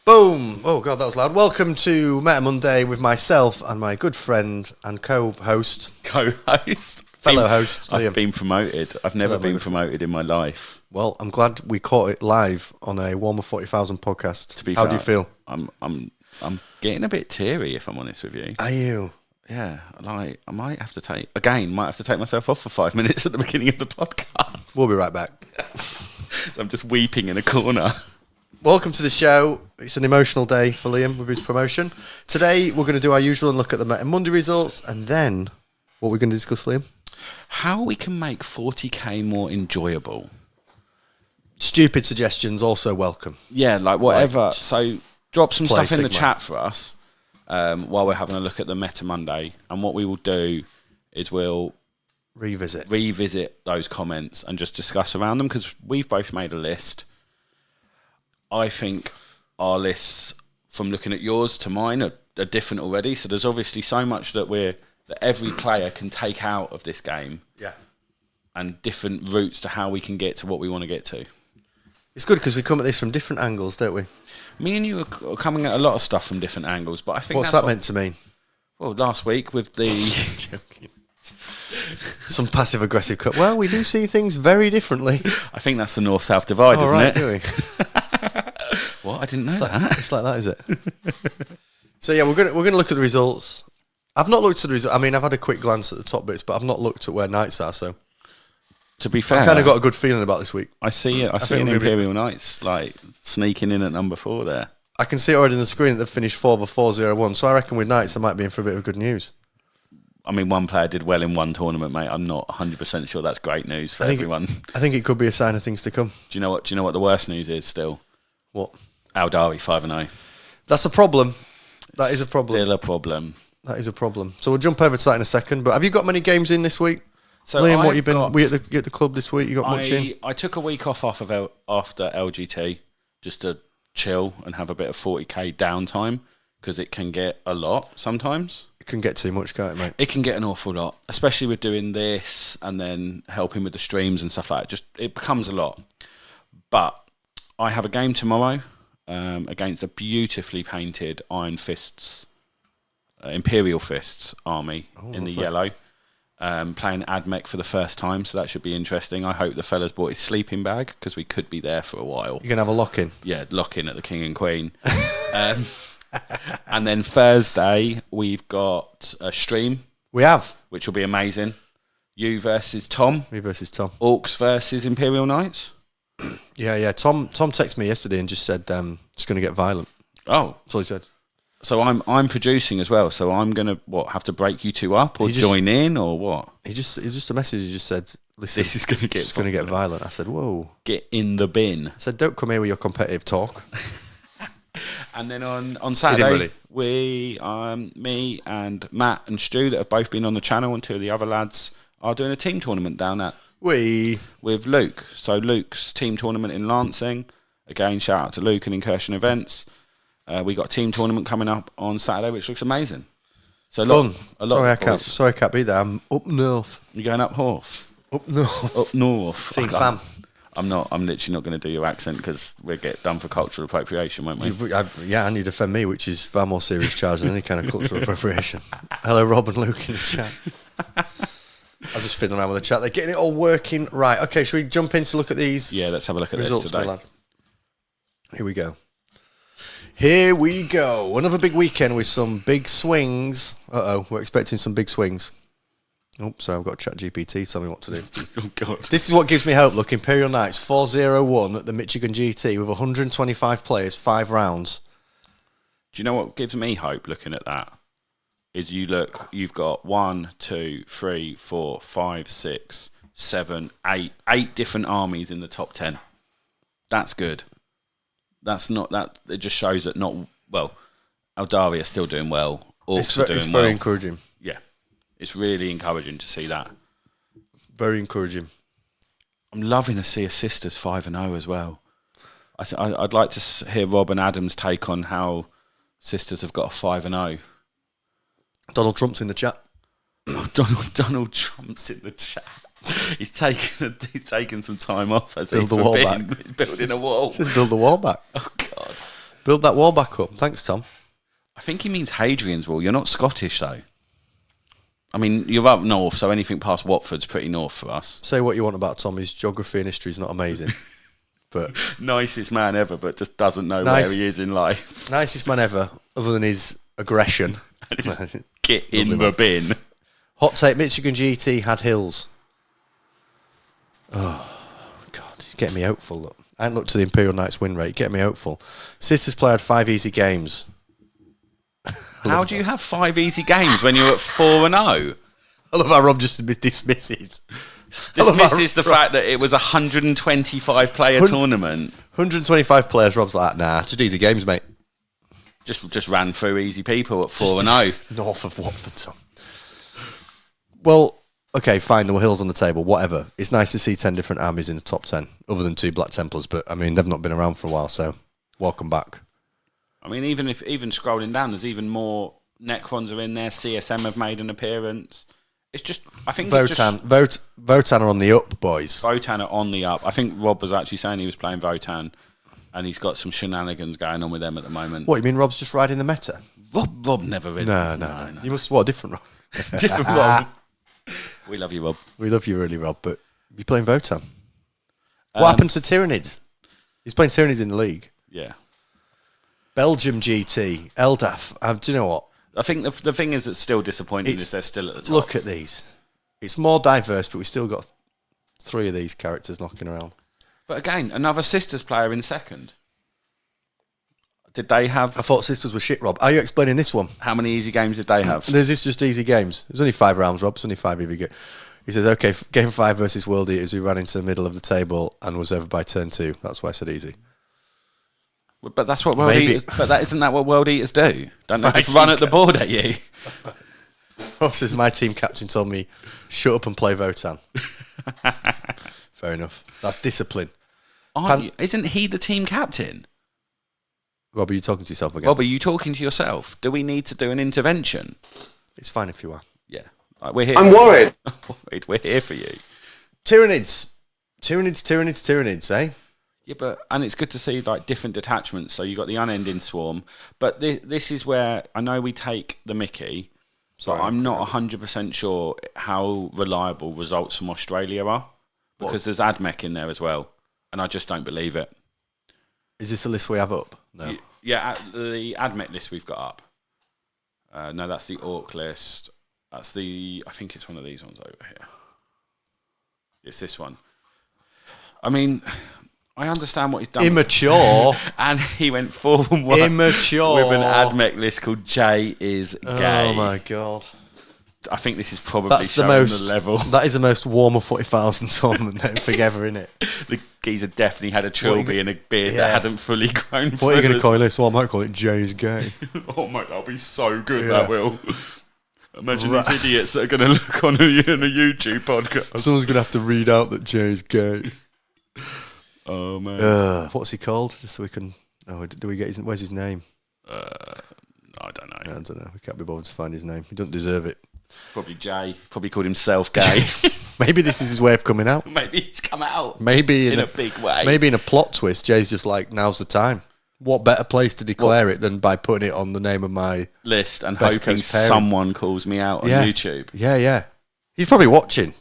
Boom! Oh God, that was loud. Welcome to Meta Monday with myself and my good friend and co-host, fellow host, Liam. I've been promoted. I've never been promoted in my life. Well, I'm glad we caught it live on a Warhammer 40,000 podcast. How do you feel? I'm getting a bit teary, if I'm honest with you. Are you? Yeah, I might have to take myself off for 5 minutes at the beginning of the podcast. We'll be right back. So I'm just weeping in a corner. Welcome to the show. It's an emotional day for Liam with his promotion. Today, we're going to do our usual and look at the Meta Monday results, and then what we're going to discuss, Liam? How we can make 40k more enjoyable. Stupid suggestions also welcome. Yeah, like whatever. Like, so drop some stuff in the Sigma. chat for us while we're having a look at the Meta Monday. And what we will do is we'll revisit those comments and just discuss around them, because we've both made a list. I think our lists, from looking at yours to mine, are different already. So there's obviously so much that every player can take out of this game. Yeah. And different routes to how we can get to what we want to get to. It's good because we come at this from different angles, don't we? Me and you are coming at a lot of stuff from different angles, but I think What's that meant to mean? Well, last week with the Joking. Some passive aggressive cut. Well, we do see things very differently. I think that's the north-south divide, isn't right, it? Do we? What? I didn't know that. It's like that, is it? So yeah, we're gonna look at the results. I've not looked at the results. I mean, I've had a quick glance at the top bits, but I've not looked at where Knights are. So, to be fair, I kind of got a good feeling about this week. I see an Imperial Knights like sneaking in at number 4 there. I can see it already on the screen that they've finished 4-4-0-1. So I reckon with Knights, I might be in for a bit of good news. I mean, one player did well in one tournament, mate. I'm not 100% sure that's great news for everyone. I think it could be a sign of things to come. Do you know what the worst news is still? What? Aldari 5-0. That's a problem. That is a problem. Still a problem. That is a problem. So we'll jump over to that in a second. But have you got many games in this week? So Liam, what you've been? We at the club this week. You got much in? I took a week off after LGT just to chill and have a bit of 40k downtime, because it can get a lot sometimes. It can get too much, can't it, mate? It can get an awful lot, especially with doing this and then helping with the streams and stuff like that. It becomes a lot. But I have a game tomorrow against a beautifully painted Iron Fists, Imperial Fists army in the yellow. Playing Admech for the first time, so that should be interesting. I hope the fella's brought his sleeping bag, because we could be there for a while. You're going to have a lock-in? Yeah, lock-in at the King and Queen. And then Thursday, we've got a stream. We have. Which will be amazing. You versus Tom. Me versus Tom. Orcs versus Imperial Knights. Yeah. Tom texted me yesterday and just said it's going to get violent. Oh. That's all he said. So I'm producing as well, so I'm going to, have to break you two up or join in or what? He just a message. He just said, listen, this is going to get violent. I said, whoa. Get in the bin. I said, don't come here with your competitive talk. And then on Saturday, me and Matt and Stu, that have both been on the channel, and 2 of the other lads are doing a team tournament down at with Luke. So Luke's team tournament in Lancing. Again, shout out to Luke and Incursion Events. We got a team tournament coming up on Saturday, which looks amazing. So fun. Sorry, I can't be there. I'm up north. You're going up north? Up north. Up north. Seeing fam. I'm literally not going to do your accent, because we'll get done for cultural appropriation, won't we? And you defend me, which is far more serious charge than any kind of cultural appropriation. Hello, Rob and Luke in the chat. I was just fiddling around with the chat. They're getting it all working right. Okay, should we jump in to look at these? Yeah, let's have a look at results this today. Here we go. Another big weekend with some big swings. We're expecting some big swings. Oh, sorry, I've got ChatGPT tell me what to do. Oh, God. This is what gives me hope. Look, Imperial Knights 4-0-1 at the Michigan GT with 125 players, 5 rounds. Do you know what gives me hope looking at that? Is you've got 1, 2, 3, 4, 5, 6, 7, 8 different armies in the top 10. That's good. That's not that. It just shows that Aldari are still doing well. Orcs are doing well. It's very encouraging. Yeah, it's really encouraging to see that. Very encouraging. I'm loving to see a Sisters 5-0 as well. I'd like to hear Rob and Adam's take on how Sisters have got a 5-0. Donald Trump's in the chat. Oh, Donald Trump's in the chat. He's taken some time off. Build the wall back. He's building a wall. Just build the wall back. Oh, God. Build that wall back up. Thanks, Tom. I think he means Hadrian's Wall. You're not Scottish, though. I mean, you're up north, so anything past Watford's pretty north for us. Say what you want about Tom. His geography and history is not amazing. But nicest man ever, but just doesn't know where he is in life. Nicest man ever, other than his aggression. Get in the bin. Hot take, Michigan GT had hills. Oh, God. You're getting me hopeful. Look. I haven't looked at the Imperial Knights win rate. Getting me hopeful. Sisters Play had 5 easy games. How do you have 5 easy games when you're at 4-0? I love how Rob just dismisses. Dismisses the fact that it was a 125 player tournament. 125 players. Rob's like, nah, just easy games, mate. Just ran through easy people at 4-0. North of Watford, Tom. Well, okay, fine. There were hills on the table. Whatever. It's nice to see 10 different armies in the top 10, other than 2 Black Templars. But I mean, they've not been around for a while, so welcome back. I mean, even scrolling down, there's even more Necrons are in there. CSM have made an appearance. It's just, I think Votan are on the up, boys. Votan are on the up. I think Rob was actually saying he was playing Votan, and he's got some shenanigans going on with them at the moment. What, you mean Rob's just riding the meta? Rob never really. No. You must, what, different Rob? Different Rob. We love you, Rob. We love you really, Rob, but you're playing Votan. What happened to Tyranids? He's playing Tyranids in the league. Yeah. Belgium GT, Eldaf. Do you know what? I think the thing is that's still disappointing is they're still at the top. Look at these. It's more diverse, but we've still got 3 of these characters knocking around. But again, another Sisters player in second. Did they have... I thought Sisters were shit, Rob. Are you explaining this one? How many easy games did they have? There's this just easy games. There's only 5 rounds, Rob. It's only 5 if you get... He says, okay, game 5 versus World Eaters who ran into the middle of the table and was over by turn 2. That's why I said easy. But that's what World Eaters... But isn't that what World Eaters do? Don't they just run at the board at you? Rob says, my team captain told me, shut up and play Votan. Fair enough. That's discipline. Isn't he the team captain? Rob, are you talking to yourself again? Rob, are you talking to yourself? Do we need to do an intervention? It's fine if you are. Yeah. We're here. I'm worried. We're here for you. Tyranids, eh? Yeah, and it's good to see like different detachments. So you got the unending swarm, but this is where I know we take the Mickey, but I'm not 100% sure how reliable results from Australia are because there's AdMech in there as well, and I just don't believe it. Is this a list we have up? No. Yeah, the AdMech list we've got up. No, that's the Orc list. I think it's one of these ones over here. It's this one. I mean, I understand what he's done. Immature. And he went 4-1. Immature. With an AdMech list called Jay is Gay. Oh my God. I think this is probably showing the level. That is the most warmer 40,000 tournament ever, isn't it? The geezer definitely had a trilby and a beard that hadn't fully grown. What are you going to call this? Well, I might call it Jay's Gay. Oh my, that'll be so good, that will. Imagine these idiots that are going to look on a YouTube podcast. Someone's going to have to read out that Jay's gay. Oh, man. What's he called? Just so we can... Oh, do we get his... Where's his name? I don't know. I don't know. We can't be bothered to find his name. He doesn't deserve it. Probably Jay. Probably called himself gay. Maybe this is his way of coming out. Maybe he's come out. Maybe in a big way. Maybe in a plot twist, Jay's just like, now's the time. What better place to declare it than by putting it on the name of my list and hoping someone calls me out on YouTube? Yeah. He's probably watching.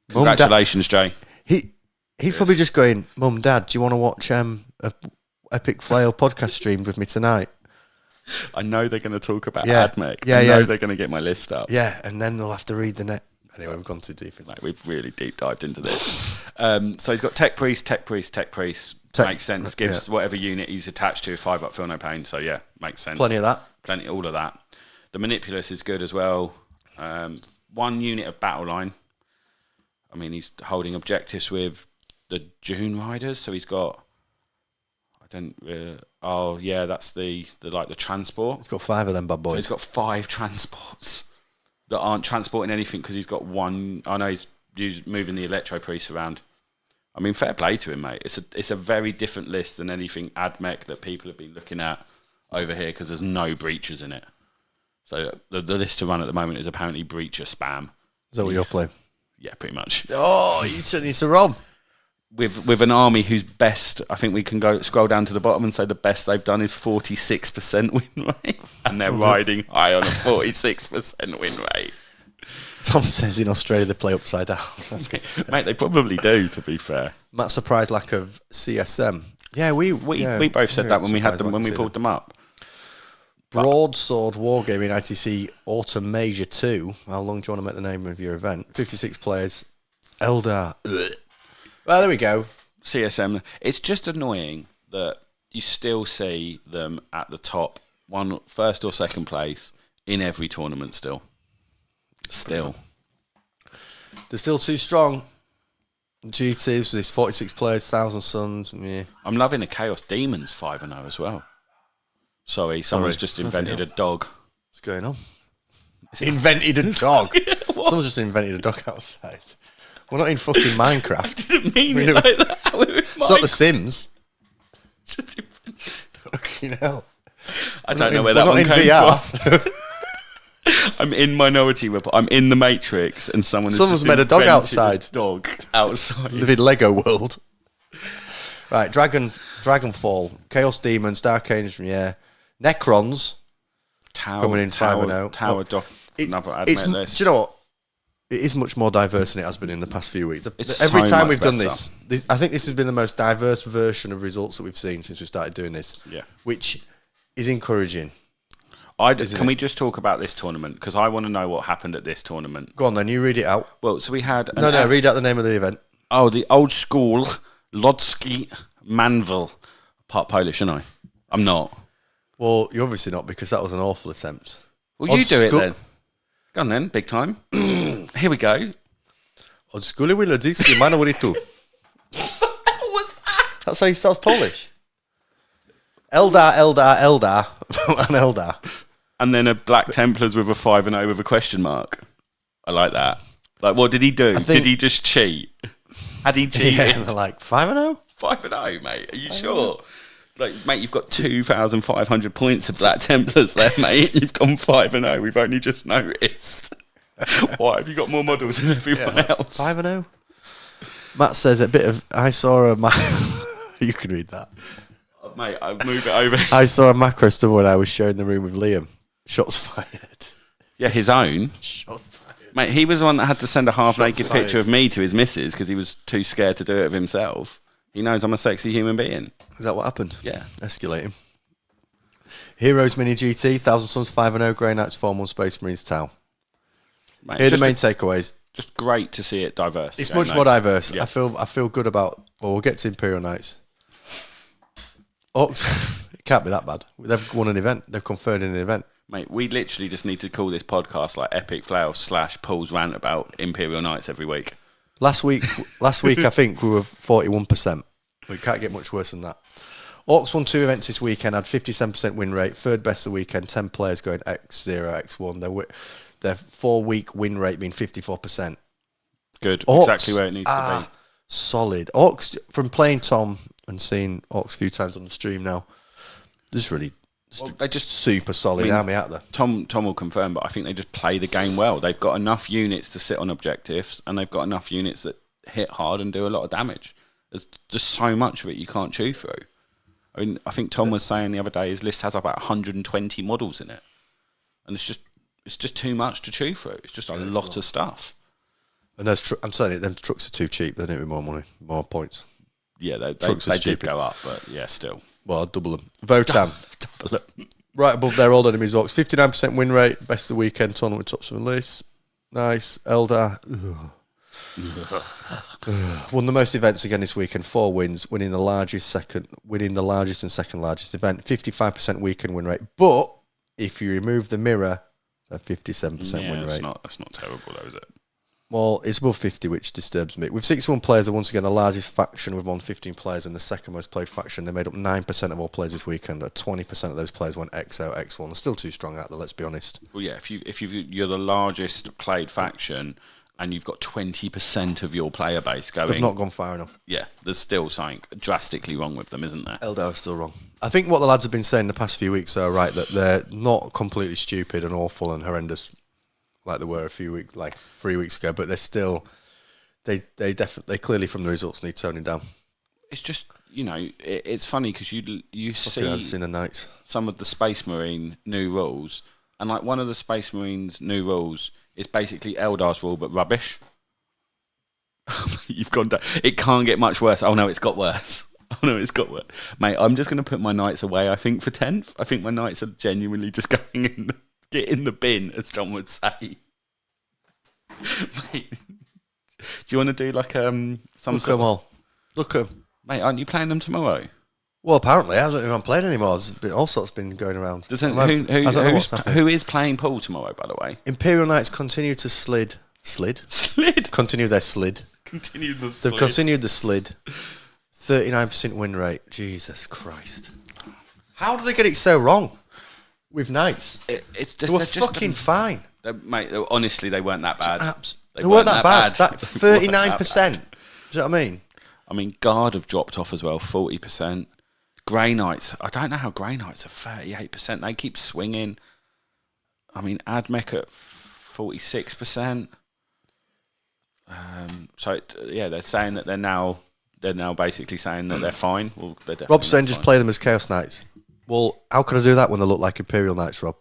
Congratulations, Jay. He's probably just going, Mum, Dad, do you want to watch a Epic Flail podcast stream with me tonight? I know they're going to talk about AdMech. I know they're going to get my list up. Yeah, and then they'll have to read the net. Anyway, we've gone too deep. We've really deep dived into this. So he's got Tech Priest. Makes sense. Gives whatever unit he's attached to 5 up, feel no pain. So yeah, makes sense. Plenty of that. All of that. The Manipulus is good as well. 1 unit of battle line. I mean, he's holding objectives with the June Riders. So he's got. That's the transport. He's got 5 of them bad boys. So he's got 5 transports that aren't transporting anything because he's got 1. I know he's moving the Electro Priest around. I mean, fair play to him, mate. It's a very different list than anything AdMech that people have been looking at over here because there's no breachers in it. So the list to run at the moment is apparently breacher spam. Is that what you're playing? Yeah, pretty much. Oh, you turn into Rob. with an army whose best, I think we can scroll down to the bottom and say the best they've done is 46% win rate, and they're riding high on a 46% win rate. Tom says in Australia they play upside down. Mate, they probably do, to be fair. Matt's surprised lack of CSM. Yeah, we both said that when we had them, when we pulled them up. Broadsword Wargaming ITC Autumn Major 2. How long do you want to make the name of your event? 56 players. Eldar. Well, there we go. CSM. It's just annoying that you still see them at the top, first or second place in every tournament still. They're still too strong. GTs with this 46 players, 1,000 Suns. Yeah. I'm loving the Chaos Demons 5-0 as well. Sorry, someone's just invented a dog. What's going on? Invented a dog? Someone's just invented a dog outside. We're not in fucking Minecraft. I didn't mean it like that. It's not The Sims. Just invented. Fucking hell. I don't know where that one came from. I'm in Minority Report. I'm in the Matrix, and someone's made a dog outside. Dog outside. Live in Lego World. Right, Dragonfall, Chaos Demons, Dark Angels, yeah, Necrons coming in 5-0. Tower Dock. Another admit list. Do you know what? It is much more diverse than it has been in the past few weeks. Every time we've done this, I think this has been the most diverse version of results that we've seen since we started doing this. Yeah, which is encouraging. Can we just talk about this tournament? Because I want to know what happened at this tournament. Go on then, you read it out. Well, so we had... read out the name of the event. Oh, the old school Lodski Manville. Part Polish, aren't I? I'm not. Well, you're obviously not, because that was an awful attempt. Well, you do it then. Go on then, big time. Here we go. Od skuli Lodski Manville. What's that? That's how you start Polish. Eldar, and Eldar. And then a Black Templars with a 5-0 with a question mark. I like that. Like, what did he do? Did he just cheat? Had he cheated? Yeah, and they're like, 5-0? 5-0, mate. Are you sure? Like, mate, you've got 2,500 points of Black Templars there, mate. You've gone 5-0. We've only just noticed. Why? Have you got more models than everyone else? 5-0? Matt says I saw a... You can read that. Mate, I'll move it over. I saw a macro stuff when I was sharing the room with Liam. Shots fired. Yeah, his own. Shots fired. Mate, he was the one that had to send a half-naked picture of me to his missus because he was too scared to do it of himself. He knows I'm a sexy human being. Is that what happened? Yeah. Escalating. Heroes Mini GT, 1,000 Suns 5-0, Grey Knights 4-1, Space Marines Tau. Mate, here are the main takeaways. Just great to see it diverse. It's much more diverse. Yeah. I feel good about... Well, we'll get to Imperial Knights. Orcs, it can't be that bad. They've won an event. They've conferred in an event. Mate, we literally just need to call this podcast like Epic Flail / Paul's rant about Imperial Knights every week. Last week, I think we were 41%. We can't get much worse than that. Orcs won 2 events this weekend, had 57% win rate, third best of the weekend, 10 players going X0, X1. Their 4-week win rate being 54%. Good, Orcs, exactly where it needs to be. Solid. Orcs, from playing Tom and seeing Orcs a few times on the stream now, they're just super solid army out there. Tom will confirm, but I think they just play the game well. They've got enough units to sit on objectives, and they've got enough units that hit hard and do a lot of damage. There's just so much of it you can't chew through. I mean, I think Tom was saying the other day his list has about 120 models in it, and it's just too much to chew through. It's just a lot of stuff. And I'm telling you, them trucks are too cheap. They need more money, more points. Yeah, they did go up, but yeah, still. Well, I'll double them. Votan. Double them. Right above their old enemies, Orcs. 59% win rate. Best of the weekend. Tournament tops of the list. Nice. Eldar. Won the most events again this weekend. 4 wins. Winning the largest and second largest event. 55% weekend win rate. But if you remove the mirror, a 57% win rate. That's not terrible though, is it? Well, it's above 50, which disturbs me. With 61 players, they're once again the largest faction with 115 players and the second most played faction. They made up 9% of all players this weekend. 20% of those players went XO, X1. They're still too strong out there, let's be honest. Well, yeah, if you're the largest played faction and you've got 20% of your player base going... They've not gone far enough. Yeah, there's still something drastically wrong with them, isn't there? Eldar is still wrong. I think what the lads have been saying the past few weeks are right, that they're not completely stupid and awful and horrendous like they were 3 weeks ago, but they're still they clearly from the results need toning down. It's just, it's funny because you see in a night. some of the Space Marine new rules, and like one of the Space Marines new rules is basically Eldar's rule but rubbish. You've gone down. It can't get much worse. Oh no, it's got worse. Oh no, it's got worse. Mate, I'm just going to put my knights away, I think, for 10th. I think my knights are genuinely just going get in the bin, as Tom would say. Mate, do you want to do like some Look at them all. Look at them. Mate, aren't you playing them tomorrow? Well, apparently, I don't even playing anymore. All sorts been going around. Who is playing pool tomorrow, by the way? Imperial Knights continue to slid. Continue their slid. They've continued the slid. 39% win rate. Jesus Christ. How do they get it so wrong with Knights? It's just, they were fucking fine. Mate, honestly, they weren't that bad. They weren't that bad. That 39%. Do you know what I mean? I mean, Guard have dropped off as well, 40%. Grey Knights, I don't know how Grey Knights are 38%. They keep swinging. I mean, Admech at 46%. They're saying that they're now basically saying that they're fine. Well, they're definitely Rob's saying just play them as Chaos Knights. Well, how can I do that when they look like Imperial Knights, Rob?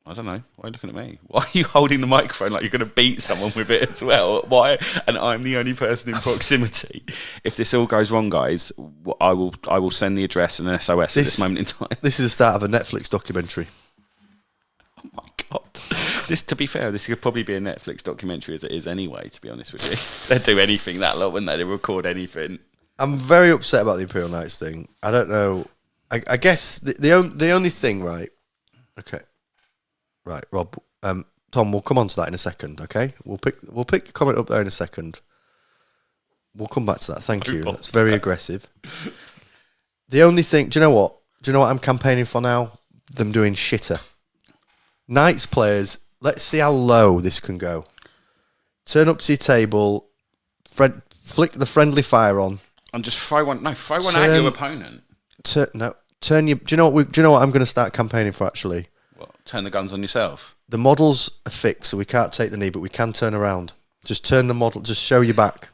I don't know. Why are you looking at me? Why are you holding the microphone like you're going to beat someone with it as well? Why? And I'm the only person in proximity. If this all goes wrong, guys, I will send the address and an SOS at this moment in time. This is the start of a Netflix documentary. Oh my God. To be fair, this could probably be a Netflix documentary as it is anyway, to be honest with you. They'd do anything that lot, wouldn't they? They record anything. I'm very upset about the Imperial Knights thing. I don't know. I guess the only thing, right? Okay. Right, Rob. Tom, we'll come on to that in a second, okay? We'll pick your comment up there in a second. We'll come back to that. Thank you. That's very aggressive. The only thing, do you know what? Do you know what I'm campaigning for now? Them doing shitter. Knights players, let's see how low this can go. Turn up to your table, flick the friendly fire on, and just throw one at your opponent. Do you know what I'm going to start campaigning for actually? What, turn the guns on yourself? The models are fixed, so we can't take the knee, but we can turn around. Just turn the model. Just show your back.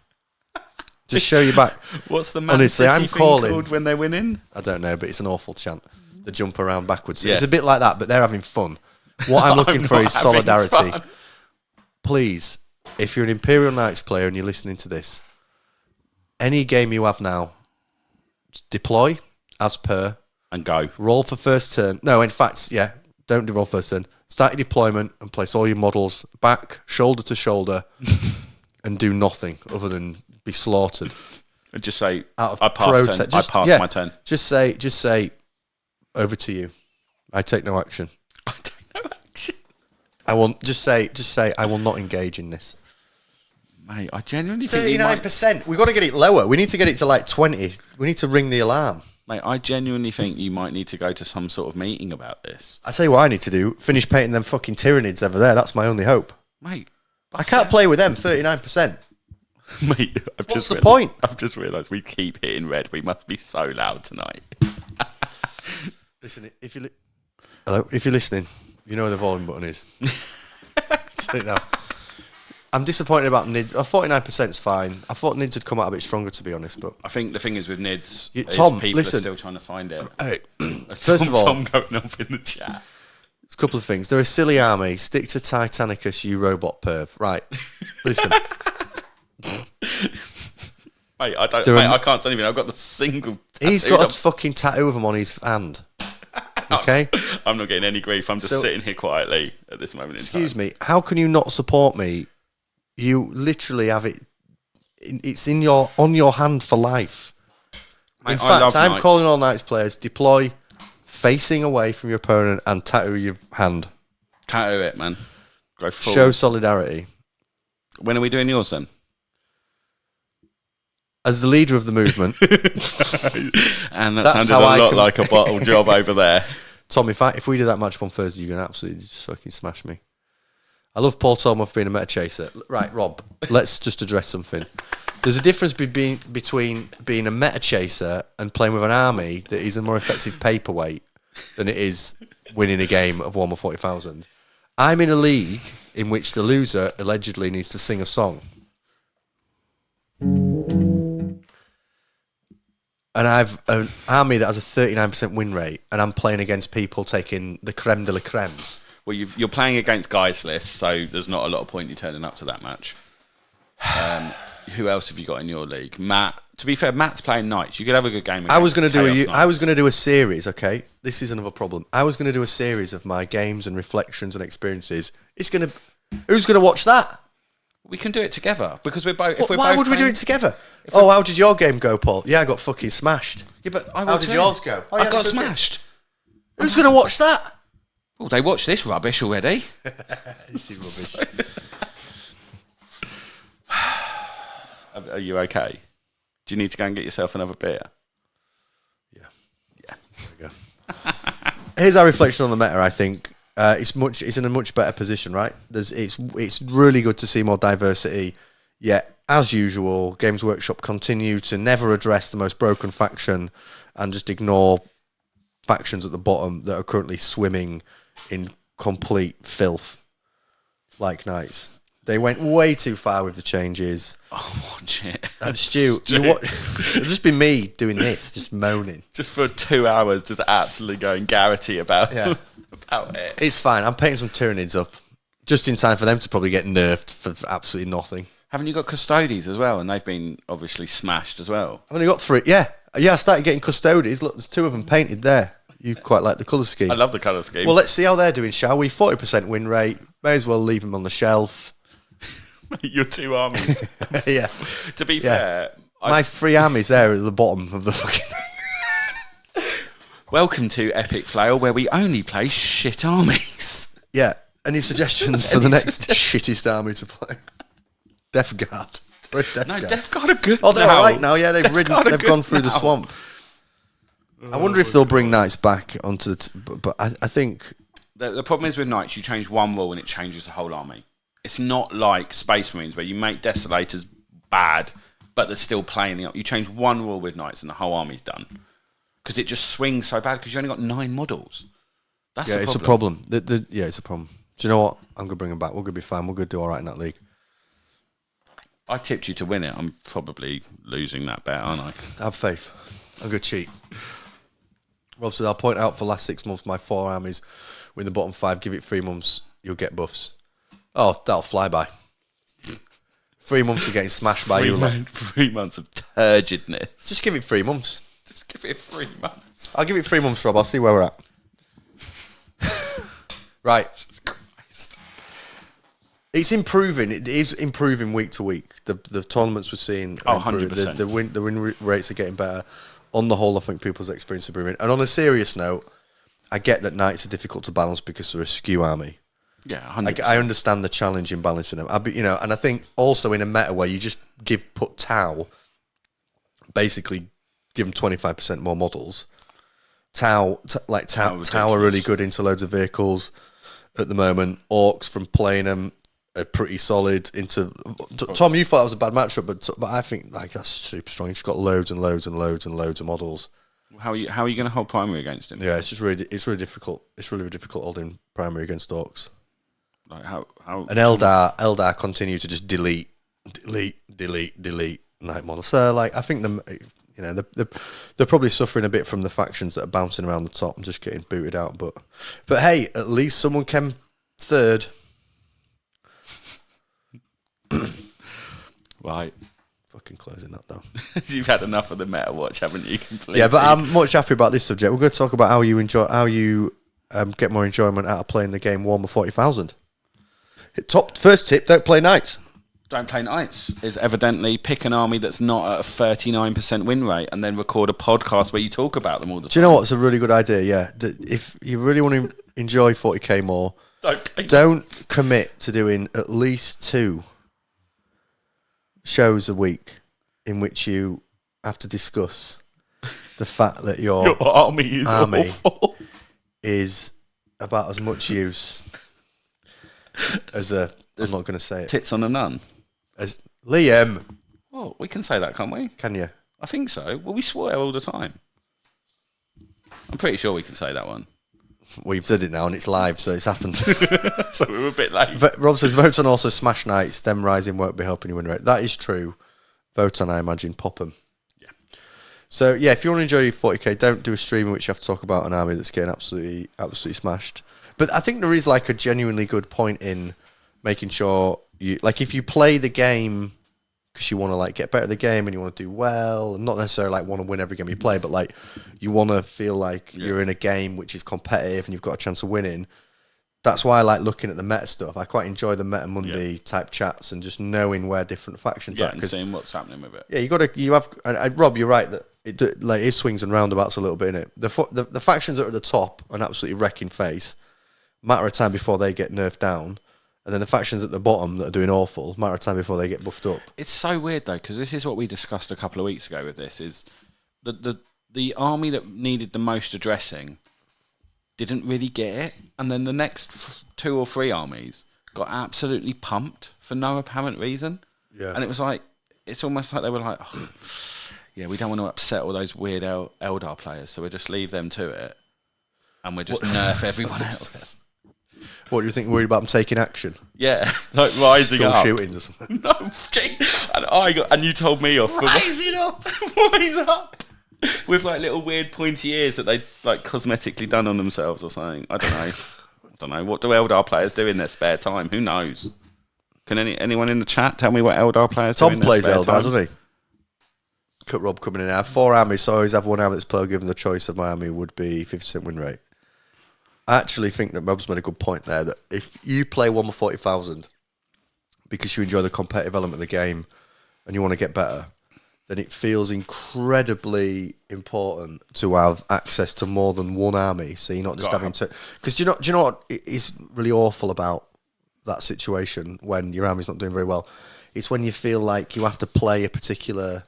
Just show your back. What's the Man City thing called when they're winning? I don't know, but it's an awful chant. The jump around backwards. Yeah. It's a bit like that, but they're having fun. What I'm looking for is solidarity. Please, if you're an Imperial Knights player and you're listening to this, any game you have now, deploy as per. And go. Roll for first turn. No, in fact, don't roll first turn. Start your deployment and place all your models back, shoulder to shoulder, and do nothing other than be slaughtered. And just say, I passed my turn. Just say, over to you. I take no action. I take no action. I will just say, I will not engage in this. Mate, I genuinely think 39%. We've got to get it lower. We need to get it to like 20. We need to ring the alarm. Mate, I genuinely think you might need to go to some sort of meeting about this. I tell you what I need to do. Finish painting them fucking Tyranids over there. That's my only hope. Mate. I can't play with them, 39%. Mate, what's the point? I've just realised we keep hitting red. We must be so loud tonight. Listen, if you're listening, you know where the volume button is. Say it now. I'm disappointed about NIDS. 49% is fine. I thought NIDS had come out a bit stronger, to be honest. But I think the thing is with NIDS, Tom, people listen, are still trying to find it. First of all, Tom going up in the chat. There's a couple of things. They're a silly army. Stick to Titanicus, you robot perv. Right. Listen. Mate, I can't say anything. I've got the single. He's got a fucking tattoo of him on his hand. Okay? I'm not getting any grief. I'm just sitting here quietly at this moment in time. Excuse me. How can you not support me? You literally have it. It's on your hand for life. Mate, in fact, I'm Knights. calling all Knights players, deploy facing away from your opponent and tattoo your hand. Tattoo it, man. Go full. Show solidarity. When are we doing yours then? As the leader of the movement. And that sounded a lot like a bottle job over there. Tom, if we do that match on Thursday, you're going to absolutely just fucking smash me. I love Paul Tolman for being a meta chaser. Right, Rob, let's just address something. There's a difference between being a meta chaser and playing with an army that is a more effective paperweight than it is winning a game of Warhammer 40,000. I'm in a league in which the loser allegedly needs to sing a song. and I've an army that has a 39% win rate, and I'm playing against people taking the creme de la cremes. Well, you're playing against guys list, so there's not a lot of point you turning up to that match. Who else have you got in your league? Matt. To be fair, Matt's playing knights. You could have a good game. I was going to do a series. Okay, this is another problem. I was going to do a series of my games and reflections and experiences. Who's going to watch that? We can do it together because we're both. Why would we do it together? How did your game go, Paul? Yeah, I got fucking smashed. Yeah, but how did yours go? I got smashed. Who's going to watch that? Well, they watched this rubbish already. This is rubbish. Are you okay? Do you need to go and get yourself another beer? Yeah. There we go. Here's our reflection on the meta. I think it's in a much better position, right? It's really good to see more diversity. Yet, as usual, Games Workshop continue to never address the most broken faction and just ignore factions at the bottom that are currently swimming in complete filth, like Knights. They went way too far with the changes. Oh, shit. And Stu, it'll just be me doing this, just moaning. Just for 2 hours, just absolutely going Garrity about it. It's fine. I'm painting some Tyranids up just in time for them to probably get nerfed for absolutely nothing. Haven't you got Custodes as well? And they've been obviously smashed as well. I've only got 3. Yeah, I started getting Custodes. Look, there's 2 of them painted there. You quite like the colour scheme. I love the colour scheme. Well, let's see how they're doing, shall we? 40% win rate. May as well leave them on the shelf. Your 2 armies. Yeah. To be fair... My 3 armies there at the bottom of the fucking... Welcome to Epic Flail, where we only play shit armies. Yeah. Any suggestions for the next shittest army to play? Death Guard. Death Guard are good. Oh, they're all right now. Yeah, they've gone through the swamp. I wonder if they'll bring Knights back onto the... But I think... The problem is with Knights, you change one rule and it changes the whole army. It's not like Space Marines where you make Desolators bad, but they're still playing the... You change one rule with Knights and the whole army's done. Because it just swings so bad because you only got 9 models. That's it's a problem. It's a problem. Do you know what? I'm going to bring them back. We're going to be fine. We're going to do all right in that league. I tipped you to win it. I'm probably losing that bet, aren't I? Have faith. I'm going to cheat. Rob said, I'll point out for the last 6 months, my 4 armies were in the bottom 5. Give it 3 months, you'll get buffs. Oh, that'll fly by. 3 months of getting smashed by you. 3 months of turgidness. Just give it 3 months. Just give it 3 months. I'll give it 3 months, Rob. I'll see where we're at. Right. Christ. It's improving. It is improving week to week. The tournaments we're seeing. 100%. The win rates are getting better. On the whole, I think people's experience are improving. And on a serious note, I get that Knights are difficult to balance because they're a skew army. Yeah, 100%. I understand the challenge in balancing them. And I think also in a meta where you just put Tau, basically give them 25% more models. Tau are really good into loads of vehicles at the moment. Orcs from playing them are pretty solid into... Tom, you thought that was a bad matchup, but I think that's super strong. You've just got loads and loads and loads and loads of models. How are you going to hold primary against him? Yeah, it's really difficult. It's really difficult holding primary against Orcs. Like how and Eldar continue to just delete Knight models. So I think they're probably suffering a bit from the factions that are bouncing around the top and just getting booted out. But hey, at least someone came third. Right. Fucking closing that down. You've had enough of the meta watch, haven't you? Completely. Yeah, but I'm much happy about this subject. We're going to talk about how you get more enjoyment out of playing the game Warhammer 40,000. First tip: don't play Knights. Don't play Knights is evidently pick an army that's not at a 39% win rate and then record a podcast where you talk about them all the time. Do you know what's a really good idea? Yeah, if you really want to enjoy 40k more, don't commit to doing at least 2 shows a week in which you have to discuss the fact that your army awful. Is about as much use as I'm not going to say it. Tits on a nun. As Liam. Well, we can say that, can't we? Can you? I think so. Well, we swear all the time. I'm pretty sure we can say that one. We've said it now and it's live, so it's happened. So we were a bit late. Rob says, vote on also Smash Knights, them rising won't be helping you win rate. That is true. Vote on, I imagine, pop them. Yeah. So yeah, if you want to enjoy 40k, don't do a stream in which you have to talk about an army that's getting absolutely smashed. But I think there is like a genuinely good point in making sure you, like, if you play the game because you want to like get better at the game and you want to do well, and not necessarily like want to win every game you play, but like you want to feel like you're in a game which is competitive and you've got a chance of winning. That's why I like looking at the meta stuff. I quite enjoy the Meta Monday type chats and just knowing where different factions are. And seeing what's happening with it. Yeah, you have. Rob, you're right that it swings and roundabouts a little bit in it. The factions that are at the top and absolutely wrecking face, matter of time before they get nerfed down, and then the factions at the bottom that are doing awful, matter of time before they get buffed up. It's so weird though, because this is what we discussed a couple of weeks ago with this: is the army that needed the most addressing didn't really get it, and then the next 2 or 3 armies got absolutely pumped for no apparent reason. Yeah, and it was like, it's almost like they were like, oh, yeah, we don't want to upset all those weird Eldar players, so we'll just leave them to it, and we'll just nerf everyone else. What do you think? Worried about them taking action? Yeah, like rising School up. shootings or something. No, and you told me off. Rising up, rise up. With like little weird pointy ears that they like cosmetically done on themselves or something. I don't know. What do Eldar players do in their spare time? Who knows? Can anyone in the chat tell me what Eldar players do in their spare time? Tom plays Eldar, doesn't he? Cut Rob coming in. I have 4 armies, so I always have one army that's player. Given the choice of my army would be 50% win rate. I actually think that Rob's made a good point there, that if you play 1 with 40,000 because you enjoy the competitive element of the game and you want to get better, then it feels incredibly important to have access to more than one army. So you're not just having to... Because do you know what is really awful about that situation when your army's not doing very well? It's when you feel like you have to play a particular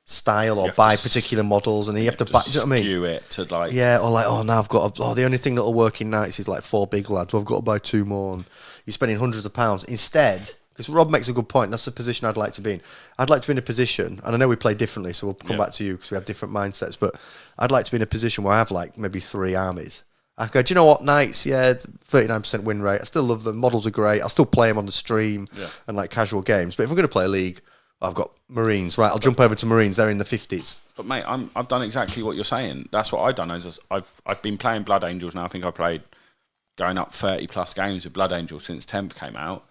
style or buy particular models, and you have to buy... Do you know what I mean? Skew it to like... Yeah, or like, now I've got... the only thing that'll work in Knights is like 4 big lads. I've got to buy 2 more, and you're spending hundreds of pounds. Instead... Because Rob makes a good point. That's the position I'd like to be in. I'd like to be in a position, and I know we play differently, so we'll come back to you because we have different mindsets, but I'd like to be in a position where I have like maybe 3 armies. I go, do you know what, Knights, 39% win rate. I still love them. Models are great. I'll still play them on the stream and like casual games. But if I'm going to play a league, I've got Marines. Right, I'll jump over to Marines. They're in the 50s. But mate, I've done exactly what you're saying. That's what I've done. I've been playing Blood Angels now. I think I played going up 30 plus games with Blood Angels since 10th came out.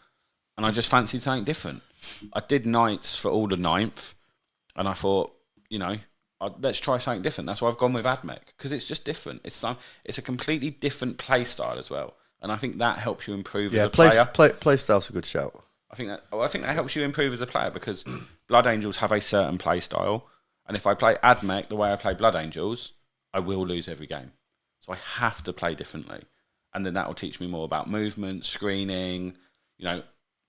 And I just fancied something different. I did Knights for all the 9th, and I thought, let's try something different. That's why I've gone with Admech, because it's just different. It's a completely different play style as well, and I think that helps you improve as a player. Play style's a good shout. I think that helps you improve as a player, because Blood Angels have a certain play style, and if I play Admech the way I play Blood Angels, I will lose every game. So I have to play differently, and then that will teach me more about movement, screening,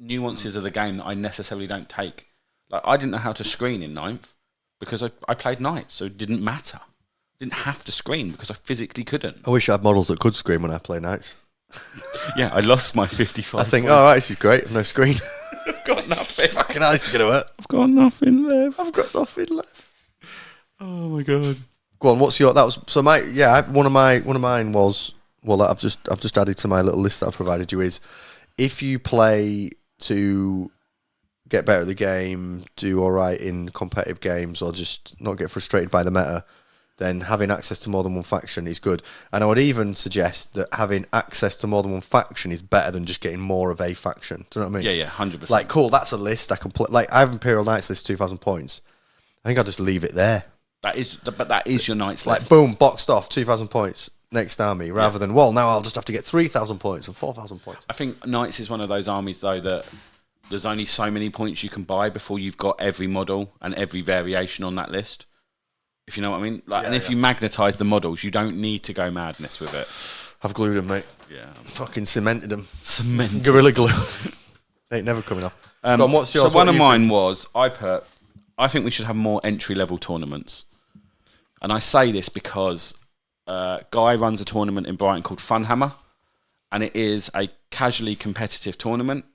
nuances of the game that I necessarily don't take. Like, I didn't know how to screen in 9th because I played Knights, so it didn't matter. I didn't have to screen because I physically couldn't. I wish I had models that could screen when I play Knights. Yeah, I lost my 55. I think, all right, this is great. No screen. I've got nothing. Fucking hell, this is going to hurt. I've got nothing left. Oh my god. Go on. What's your? That was so. One of mine was, well, I've just added to my little list that I've provided you, is if you play to get better at the game, do all right in competitive games, or just not get frustrated by the meta, then having access to more than one faction is good. And I would even suggest that having access to more than one faction is better than just getting more of a faction. Do you know what I mean? Yeah, 100%. Like, cool, that's a list I can play. Like, I have Imperial Knights list 2,000 points. I think I'll just leave it there. But that is your Knights Like, list. boom, boxed off, 2,000 points. Next army, rather than, well, now I'll just have to get 3,000 points or 4,000 points. I think Knights is one of those armies, though, that there's only so many points you can buy before you've got every model and every variation on that list. If you know what I mean? Like, you magnetise the models, you don't need to go madness with it. I've glued them, mate. Yeah. Fucking cemented them. Cemented. Gorilla glue. Ain't never coming off. Go on, what's yours? So one of mine was, I think we should have more entry-level tournaments. And I say this because... Guy runs a tournament in Brighton called Funhammer, and it is a casually competitive tournament,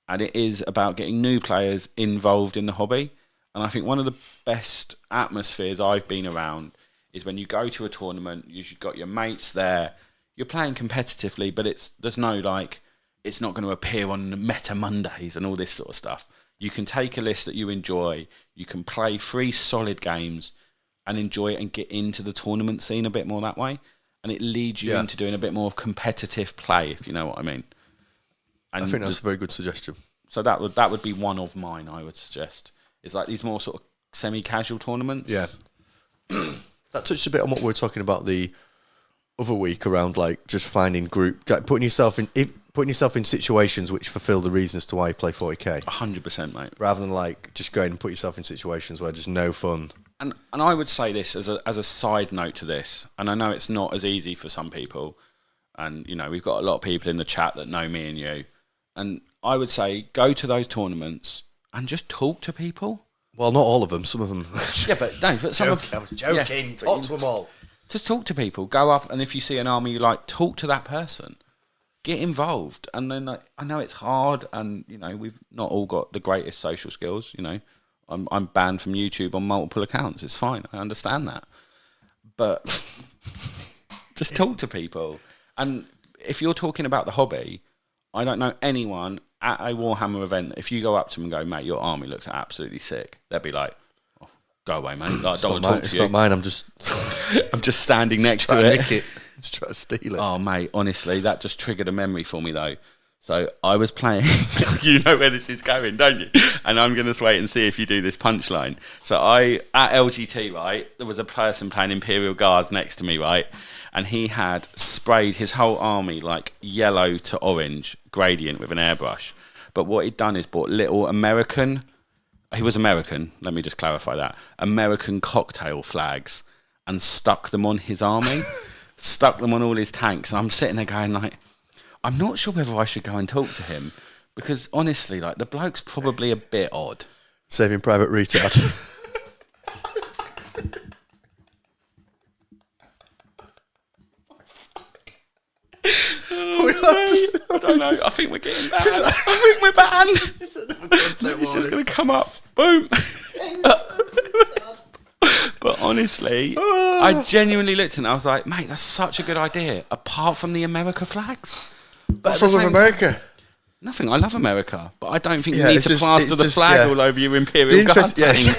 and it is about getting new players involved in the hobby. And I think one of the best atmospheres I've been around is when you go to a tournament, you've got your mates there, you're playing competitively, but there's no like, it's not going to appear on Meta Mondays and all this sort of stuff. You can take a list that you enjoy, you can play 3 solid games, and enjoy it and get into the tournament scene a bit more that way. And it leads you into doing a bit more competitive play, if you know what I mean. And I think that's a very good suggestion. So that would be one of mine, I would suggest. It's like these more sort of semi-casual tournaments. Yeah. That touched a bit on what we were talking about the other week around like just finding putting yourself in situations which fulfill the reasons to why you play 40k. 100%, mate. Rather than like just going and put yourself in situations where there's no fun. And I would say this as a side note to this, and I know it's not as easy for some people, and you know we've got a lot of people in the chat that know me and you, and I would say go to those tournaments and just talk to people. Well, not all of them. Some of them. Yeah, but no, but some I was joking. Talk to them all. Just talk to people. Go up, and if you see an army you like, talk to that person. Get involved. And then I know it's hard, and you know we've not all got the greatest social skills. You know, I'm banned from YouTube on multiple accounts. It's fine. I understand that, but just talk to people. And if you're talking about the hobby, I don't know anyone at a Warhammer event, if you go up to them and go, mate, your army looks absolutely sick, they'd be like, oh, go away, mate. I don't want to talk to you. It's not mine. I'm just standing next to it. Nick it. Just try to steal it. Oh, mate, honestly, that just triggered a memory for me, though. So I was playing, you know where this is going, don't you? And I'm going to wait and see if you do this punchline. So at LGT, right, there was a person playing Imperial Guards next to me, right? And he had sprayed his whole army like yellow to orange gradient with an airbrush. But what he'd done is bought little American, he was American, let me just clarify that, American cocktail flags and stuck them on his army, stuck them on all his tanks. And I'm sitting there going like, I'm not sure whether I should go and talk to him because honestly, like the bloke's probably a bit odd. Saving Private Retard. I don't know. I think we're getting banned. I think we're banned. It's just going to come up. Boom. But honestly, I genuinely looked at it and I was like, mate, that's such a good idea. Apart from the America flags. What's wrong with America? Nothing. I love America. But I don't think you need to plaster the flag all over your Imperial Guard tank.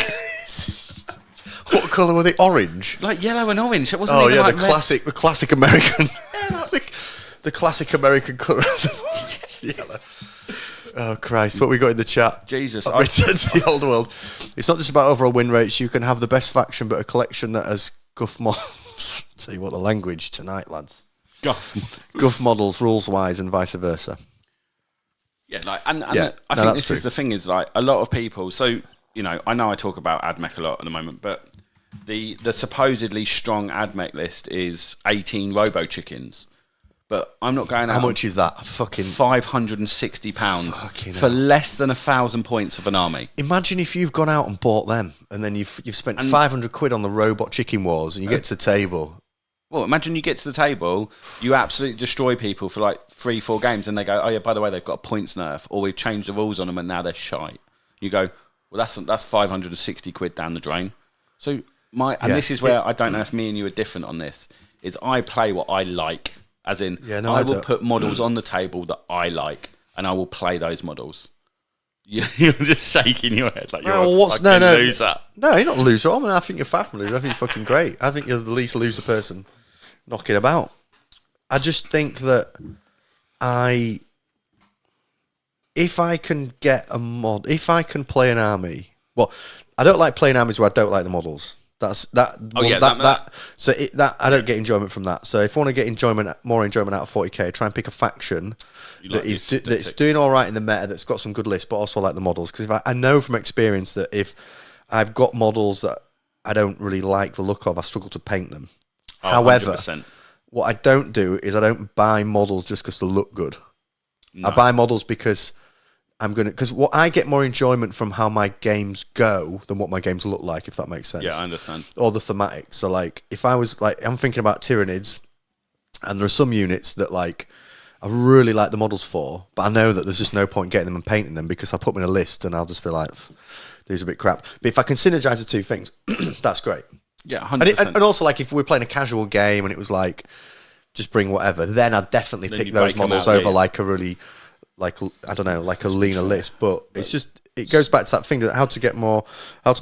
What colour were they? Orange? Like yellow and orange. It wasn't even like the classic American. The classic American colour. Yellow. Oh Christ! What we got in the chat? Jesus! Return to the old world. It's not just about overall win rates. You can have the best faction, but a collection that has guff models. Tell you what, the language tonight, lads. Guff models, rules wise, and vice versa. Yeah, like, and I think this is the thing is like a lot of people. So you know I talk about AdMech a lot at the moment, but the supposedly strong AdMech list is 18 Robo Chickens. But I'm not going out. How much is that? Fucking £560 for less than 1,000 points of an army. Imagine if you've gone out and bought them, and then you've spent 500 quid on the robot chicken wars, and you get to the table. Well, imagine you get to the table, you absolutely destroy people for like 3-4 games, and they go, "Oh yeah, by the way, they've got a points nerf, or we've changed the rules on them, and now they're shite." You go, "Well, that's 560 quid down the drain." So this is where I don't know if me and you are different on this. Is I play what I like. As in, I will put models on the table that I like, and I will play those models. You're just shaking your head like you're a fucking loser. No, you're not a loser. I mean, I think you're far from a loser. I think you're fucking great. I think you're the least loser person knocking about. I just think that if I can get a mod, if I can play an army, well, I don't like playing armies where I don't like the models. That's that. Oh, yeah, So I don't get enjoyment from that. So if I want to get more enjoyment out of 40k, try and pick a faction that's doing all right in the meta, that's got some good lists, but also like the models. Because if I know from experience that if I've got models that I don't really like the look of, I struggle to paint them. Oh, However, 100%. What I don't do is I don't buy models just because they look good. No. I buy models because because what I get more enjoyment from how my games go than what my games look like, if that makes sense. Yeah, I understand. Or the thematic. So like, if I was like, I'm thinking about Tyranids, and there are some units that like, I really like the models for, but I know that there's just no point getting them and painting them because I put them in a list and I'll just be like, these are a bit crap. But if I can synergize the two things, that's great. Yeah, 100%. And also like, if we're playing a casual game and it was like, just bring whatever, then I'd definitely pick those models over like a really... like, I don't know, like a leaner list, but it's it goes back to that thing that how to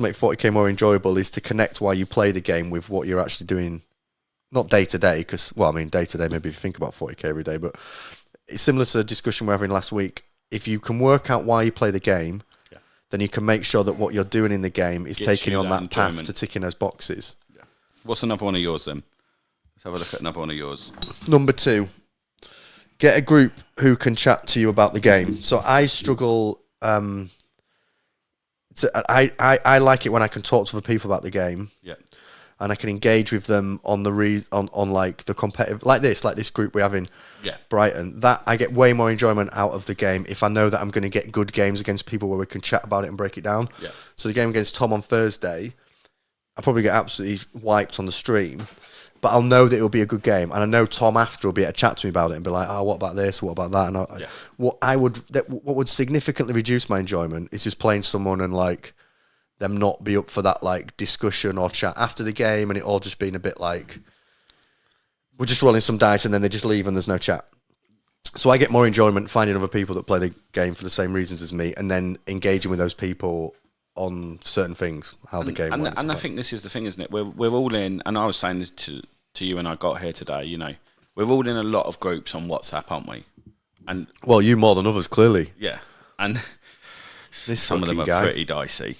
make 40k more enjoyable is to connect while you play the game with what you're actually doing, not day to day. Because day to day, maybe if you think about 40k every day, but it's similar to the discussion we were having last week. If you can work out why you play the game, then you can make sure that what you're doing in the game is taking you on that path to ticking those boxes. Yeah. What's another one of yours then? Let's have a look at another one of yours. Number 2, get a group who can chat to you about the game. So I struggle. I like it when I can talk to other people about the game. Yeah. And I can engage with them on the on like the competitive, like this group we have in Brighton. That I get way more enjoyment out of the game if I know that I'm going to get good games against people where we can chat about it and break it down. Yeah. So the game against Tom on Thursday, I'll probably get absolutely wiped on the stream, but I'll know that it'll be a good game, and I know Tom after will be able to chat to me about it and be like, "Oh, what about this? What about that?" And what would significantly reduce my enjoyment is just playing someone and like them not be up for that like discussion or chat after the game, and it all just being a bit like we're just rolling some dice and then they just leave and there's no chat. So I get more enjoyment finding other people that play the game for the same reasons as me, and then engaging with those people on certain things, how the game went. And I think this is the thing, isn't it? We're all in, and I was saying this to you when I got here today. You know, we're all in a lot of groups on WhatsApp, aren't we? And well, you more than others, clearly. Yeah, and some of them are pretty dicey.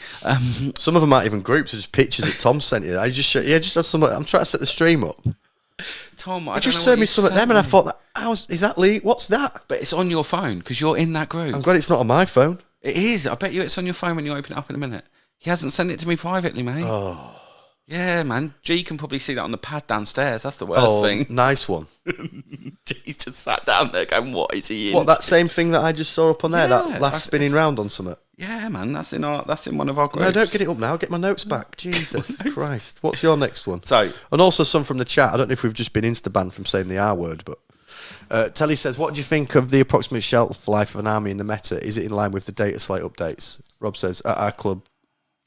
Some of them aren't even groups; they're just pictures that Tom sent you. I just just had some. I'm trying to set the stream up. Tom, I just showed me some of them, and I thought, is that Lee? What's that? But it's on your phone because you're in that group. I'm glad it's not on my phone. It is. I bet you it's on your phone when you open it up in a minute. He hasn't sent it to me privately, mate. Oh. Yeah, man. G can probably see that on the pad downstairs. That's the worst thing. Nice one. He's just sat down there going, what is he in? What, that same thing that I just saw up on there, that last spinning round on something? Yeah, man. That's in one of our groups. No, don't get it up now. Get my notes back. Jesus Christ. What's your next one? So, and also some from the chat. I don't know if we've just been insta-banned from saying the R word, but Telly says, what do you think of the approximate shelf life of an army in the meta? Is it in line with the data slate updates? Rob says, at our club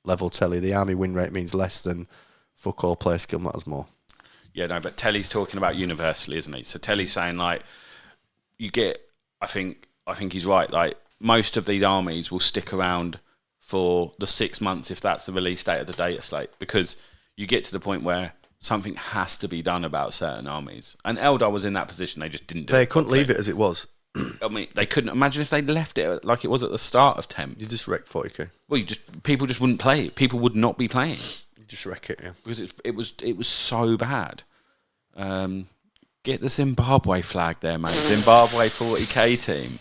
level, Telly, the army win rate means less than fuck all, player skill matters more. Yeah, no, but Telly's talking about universally, isn't he? So Telly's saying, like, you get, I think he's right, like, most of these armies will stick around for the 6 months if that's the release date of the data slate, because you get to the point where something has to be done about certain armies. And Eldar was in that position. They just didn't do it. They couldn't leave it as it was. I mean, they couldn't. Imagine if they'd left it like it was at the start of Temp. You just wreck 40k. Well, people just wouldn't play it. People would not be playing. You just wreck it, yeah. Because it was so bad. Get the Zimbabwe flag there, mate. Zimbabwe 40k team.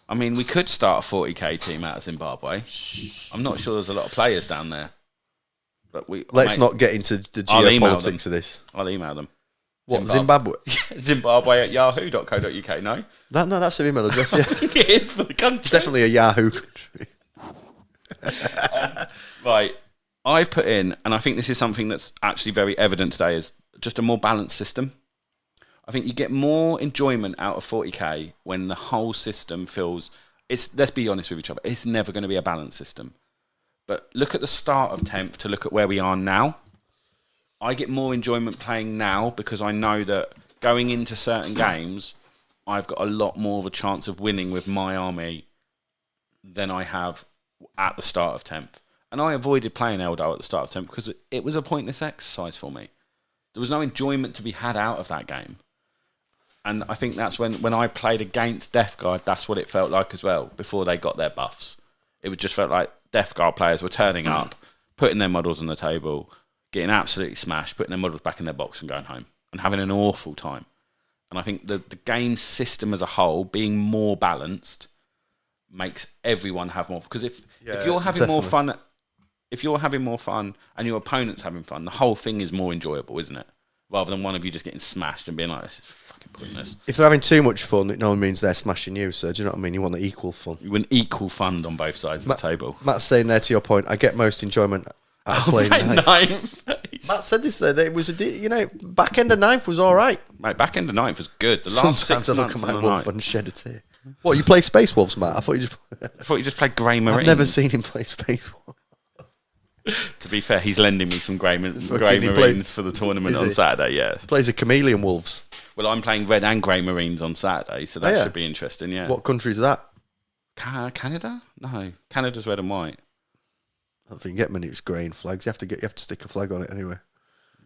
I mean, we could start a 40k team out of Zimbabwe. I'm not sure there's a lot of players down there. But let's not get into the geopolitics of this. I'll email them. What, Zimbabwe? Zimbabwe at yahoo.co.uk, no? No, that's an email address, yeah. I think it is for the country. It's definitely a Yahoo country. Right. I've put in, and I think this is something that's actually very evident today, is just a more balanced system. I think you get more enjoyment out of 40k when the whole system feels... Let's be honest with each other, it's never going to be a balanced system. But look at the start of 10th to look at where we are now. I get more enjoyment playing now because I know that going into certain games, I've got a lot more of a chance of winning with my army than I have at the start of 10th. And I avoided playing Eldar at the start of 10th because it was a pointless exercise for me. There was no enjoyment to be had out of that game. And I think that's when I played against Death Guard, that's what it felt like as well, before they got their buffs. It would just felt like Death Guard players were turning up, putting their models on the table, getting absolutely smashed, putting their models back in their box and going home, and having an awful time. And I think the game system as a whole, being more balanced, makes everyone have more. Because if you're having more fun, if you're having more fun and your opponent's having fun, the whole thing is more enjoyable, isn't it? Rather than one of you just getting smashed and being like, this is fucking pointless. If they're having too much fun, it normally means they're smashing you. So do you know what I mean? You want the equal fun. You want equal fun on both sides of the table. Matt's saying there, to your point, I get most enjoyment out of playing ninth. Matt said this there. It was back end of ninth was all right. Mate, back end of ninth was good. The last Sometimes I look at my wolf and shed a tear. What, you play Space Wolves, Matt? I thought you just played Grey Marines. I've never seen him play Space Wolves. To be fair, he's lending me some Grey Marines for the tournament on Saturday, yeah. He plays a Chameleon Wolves. Well, I'm playing Red and Grey Marines on Saturday, so that should be interesting, yeah. What country is that? Canada? No, Canada's red and white. I don't think you get many grey flags. You have to stick a flag on it anyway.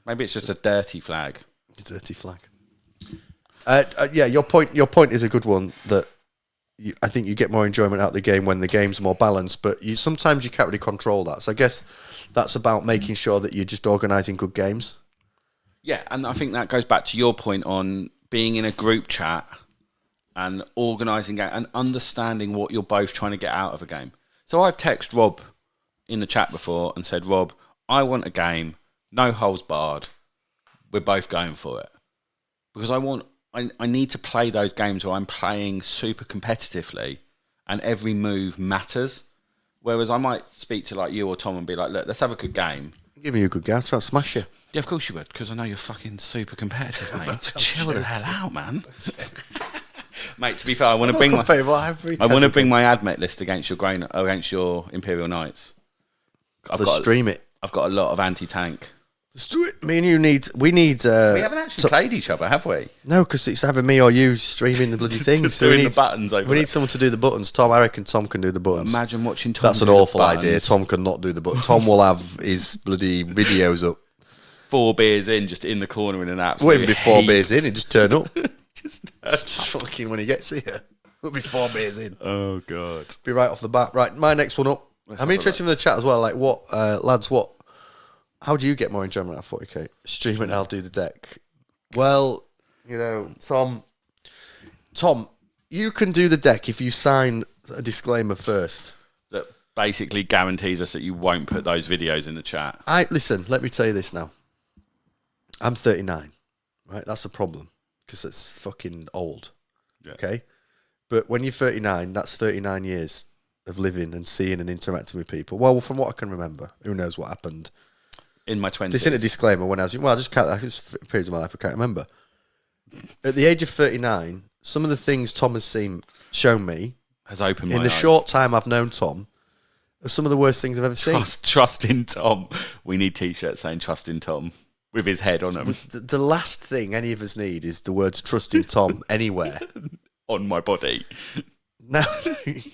Maybe it's just a dirty flag. A dirty flag. Yeah, your point is a good one. That I think you get more enjoyment out of the game when the game's more balanced. But sometimes you can't really control that. So I guess that's about making sure that you're just organising good games. Yeah, and I think that goes back to your point on being in a group chat and organising and understanding what you're both trying to get out of a game. So I've texted Rob in the chat before and said, Rob, I want a game, no holes barred. We're both going for it. Because I need to play those games where I'm playing super competitively and every move matters. Whereas I might speak to like you or Tom and be like, look, let's have a good game. I'm giving you a good game, I'll try to smash you. Yeah, of course you would, because I know you're fucking super competitive, mate. So chill the hell out, man. Mate, to be fair, I want to bring my admit list against your Imperial Knights. Stream it. I've got a lot of anti-tank. Let's do it. Me and you need. We haven't actually played each other, have we? No, because it's either me or you streaming the bloody thing. So doing the buttons over. We need someone to do the buttons. I reckon Tom can do the buttons. Imagine watching Tom. That's an awful idea. Tom cannot do the buttons. Tom will have his bloody videos up. 4 beers in, just in the corner in an absolute. Wouldn't be 4 beers in. He'd just turn up. just fucking when he gets here. It'll be 4 beers in. Oh god. Be right off the bat. Right, my next one up. I'm interested in the chat as well. Like, what lads? How do you get more enjoyment out of 40k? Stream it, I'll do the deck. Well, Tom, you can do the deck if you sign a disclaimer first. That basically guarantees us that you won't put those videos in the chat. Listen, let me tell you this now. I'm 39, right? That's a problem because it's fucking old. Yeah. Okay? But when you're 39, that's 39 years of living and seeing and interacting with people. Well, from what I can remember, who knows what happened. In my 20s. This isn't a disclaimer when I was... Well, I just can't... There's periods of my life I can't remember. At the age of 39, some of the things Tom has shown me... Has opened my eyes. In the short time I've known Tom, are some of the worst things I've ever seen. Trust in Tom. We need T-shirts saying trust in Tom with his head on them. The last thing any of us need is the words trust in Tom anywhere. On my body. No,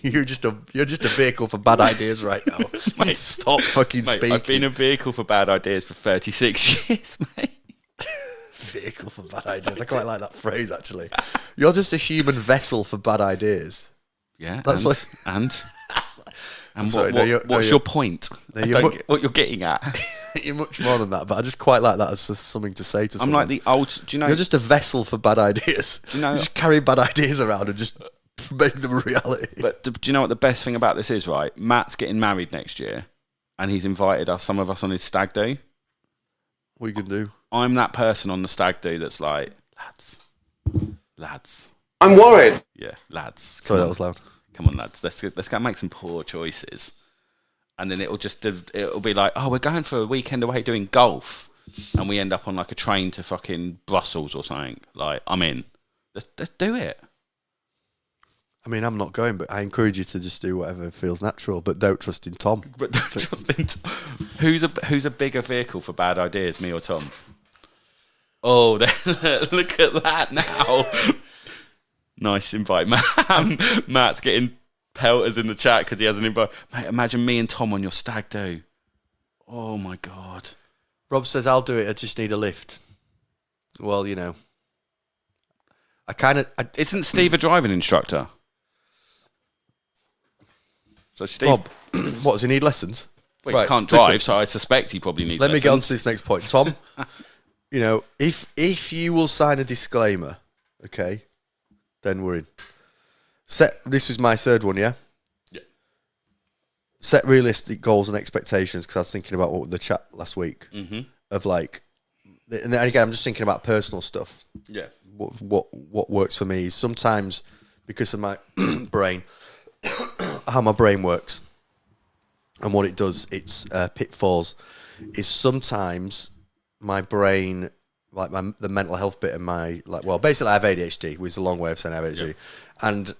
you're just a vehicle for bad ideas right now. Mate, stop fucking speaking. I've been a vehicle for bad ideas for 36 years, mate. Vehicle for bad ideas. I quite like that phrase, actually. You're just a human vessel for bad ideas. Yeah, that's what's your point? I don't get what you're getting at. You're much more than that, but I just quite like that as something to say to someone. I'm like the old... Do you know... You're just a vessel for bad ideas. Do you know... You just carry bad ideas around and just... make them a reality. But do you know what the best thing about this is, right? Matt's getting married next year and he's invited some of us on his stag do. What you can do? I'm that person on the stag do that's like, lads. I'm worried. Yeah, lads. Sorry, that was loud. Come on, lads. Let's go make some poor choices. And then it'll be like, oh, we're going for a weekend away doing golf. And we end up on like a train to fucking Brussels or something. Like, I'm in. Let's do it. I mean, I'm not going, but I encourage you to just do whatever feels natural, but don't trust in Tom. Who's a bigger vehicle for bad ideas, me or Tom? Oh, look at that now. Nice invite, Matt. Matt's getting pelters in the chat because he has an invite. Mate, imagine me and Tom on your stag do. Oh, my God. Rob says, I'll do it, I just need a lift. Well, Isn't Steve a driving instructor? So Steve, Rob, what, does he need lessons? Well, he can't drive, so I suspect he probably needs lessons. Let me get on to this next point. Tom, if you will sign a disclaimer, okay, then we're in. This was my third one, yeah? Yeah. Set realistic goals and expectations, because I was thinking about what the chat last week, of like, and then again, I'm just thinking about personal stuff. Yeah. What works for me is sometimes, because of my brain, how my brain works and what it does, its pitfalls, is sometimes my brain, like the mental health bit of my, basically I have ADHD, which is a long way of saying I have ADHD, and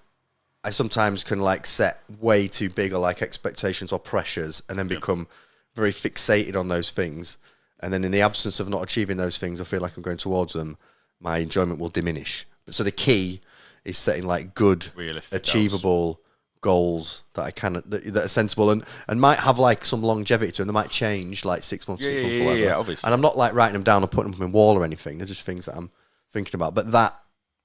I sometimes can set way too big or expectations or pressures and then become very fixated on those things, and then in the absence of not achieving those things, I feel like I'm going towards them, my enjoyment will diminish. So the key is setting good, realistic achievable goals that I that are sensible and might have like some longevity to them. They might change like 6 months, Yeah, obviously. And I'm not like writing them down or putting them on my wall or anything. They're just things that I'm thinking about. But that,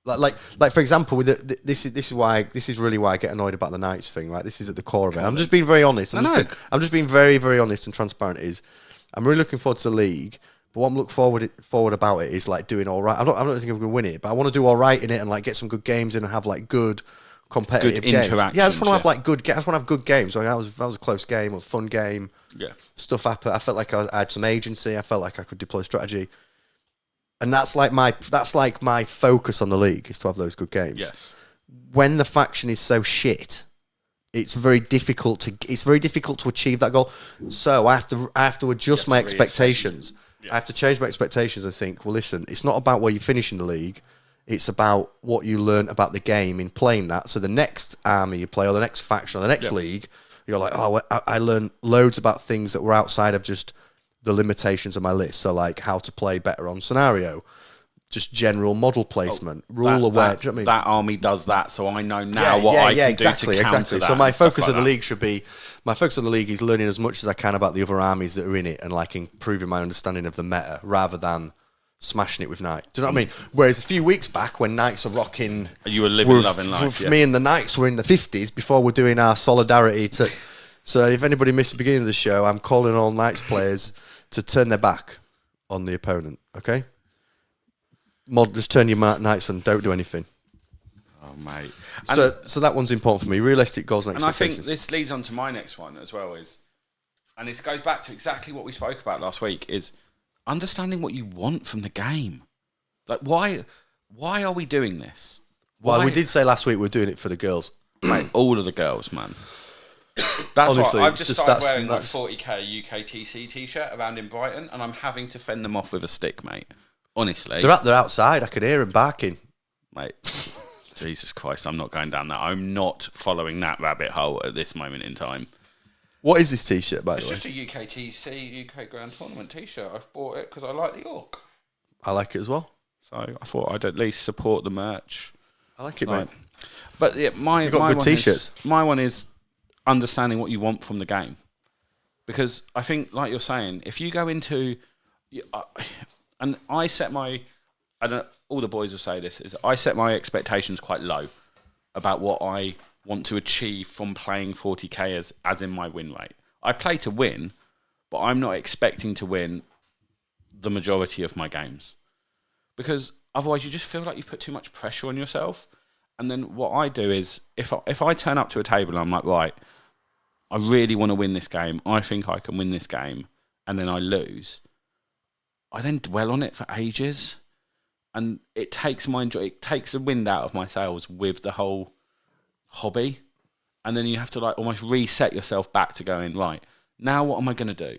like for example, with this is really why I get annoyed about the Knights thing. Right, this is at the core of it. I'm just being very honest. I'm just being very, very honest and transparent. I'm really looking forward to the league. But what I'm looking forward about it is like doing all right. I'm not thinking I'm going to win it, but I want to do all right in it and like get some good games in and have like good competitive games. Interaction. Yeah, I just want to have like I just want to have good games. Like that was a close game, a fun game. Yeah, stuff happened. I felt like I had some agency. I felt like I could deploy strategy, and that's like my focus on the league is to have those good games. Yes. When the faction is so shit, it's very difficult to achieve that goal. So I have to adjust my expectations. Yeah. I have to change my expectations and think, well, listen, it's not about where you finish in the league. It's about what you learn about the game in playing that. So the next army you play, or the next faction, or the next league, you're like, oh, I learned loads about things that were outside of just the limitations of my list. So like how to play better on scenario, just general model placement, rule aware. Do you know what I mean? That army does that, so I know now what I can do to counter that. So my focus of the league should be, my focus on the league is learning as much as I can about the other armies that are in it and like improving my understanding of the meta rather than smashing it with Knight. Do you know what I mean? Whereas a few weeks back when Knights are rocking... You were living, loving life, Me and the Knights were in the 50s before we're doing our solidarity to... So if anybody missed the beginning of the show, I'm calling all Knights players to turn their back on the opponent, okay? Just turn your Knights and don't do anything. Oh, mate. So that one's important for me. Realistic goals and expectations. And I think this leads on to my next one as well. And it goes back to exactly what we spoke about last week, is understanding what you want from the game. Like, why are we doing this? Well, we did say last week we're doing it for the girls. Mate, all of the girls, man. That's honestly, why I've just started wearing my 40k UKTC t-shirt around in Brighton, and I'm having to fend them off with a stick, mate. Honestly. They're outside. I could hear them barking. Mate, Jesus Christ, I'm not going down that. I'm not following that rabbit hole at this moment in time. What is this t-shirt, by the way? It's just a UKTC, UK Grand Tournament t-shirt. I've bought it because I like the Orc. I like it as well. So I thought I'd at least support the merch. I like it, mate. But yeah, You've got good t-shirts. My one is understanding what you want from the game. Because I think, like you're saying, if you go into... And I set my... all the boys will say this, is I set my expectations quite low about what I want to achieve from playing 40k as in my win rate. I play to win, but I'm not expecting to win the majority of my games. Because otherwise you just feel like you put too much pressure on yourself. And then what I do is, if I turn up to a table and I'm like, right, I really want to win this game, I think I can win this game, and then I lose, I then dwell on it for ages. And it takes it takes the wind out of my sails with the whole hobby. And then you have to like almost reset yourself back to going, right, now what am I going to do?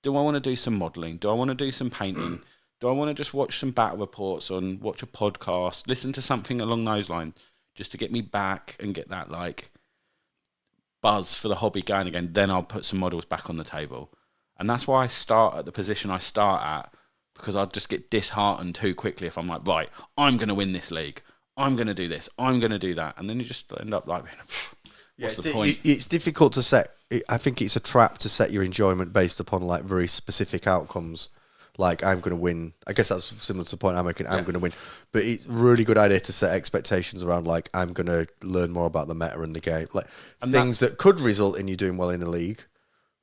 Do I want to do some modelling? Do I want to do some painting? Do I want to just watch some battle reports and watch a podcast, listen to something along those lines, just to get me back and get that like buzz for the hobby going again? Then I'll put some models back on the table. And that's why I start at the position I start at, because I'll just get disheartened too quickly if I'm like, right, I'm going to win this league. I'm going to do this. I'm going to do that. And then you just end up like, what's the point? It's difficult to set. I think it's a trap to set your enjoyment based upon like very specific outcomes. Like, I'm going to win. I guess that's similar to the point I'm making. I'm going to win. But it's a really good idea to set expectations around, like, I'm going to learn more about the meta in the game. Like, and things that could result in you doing well in the league,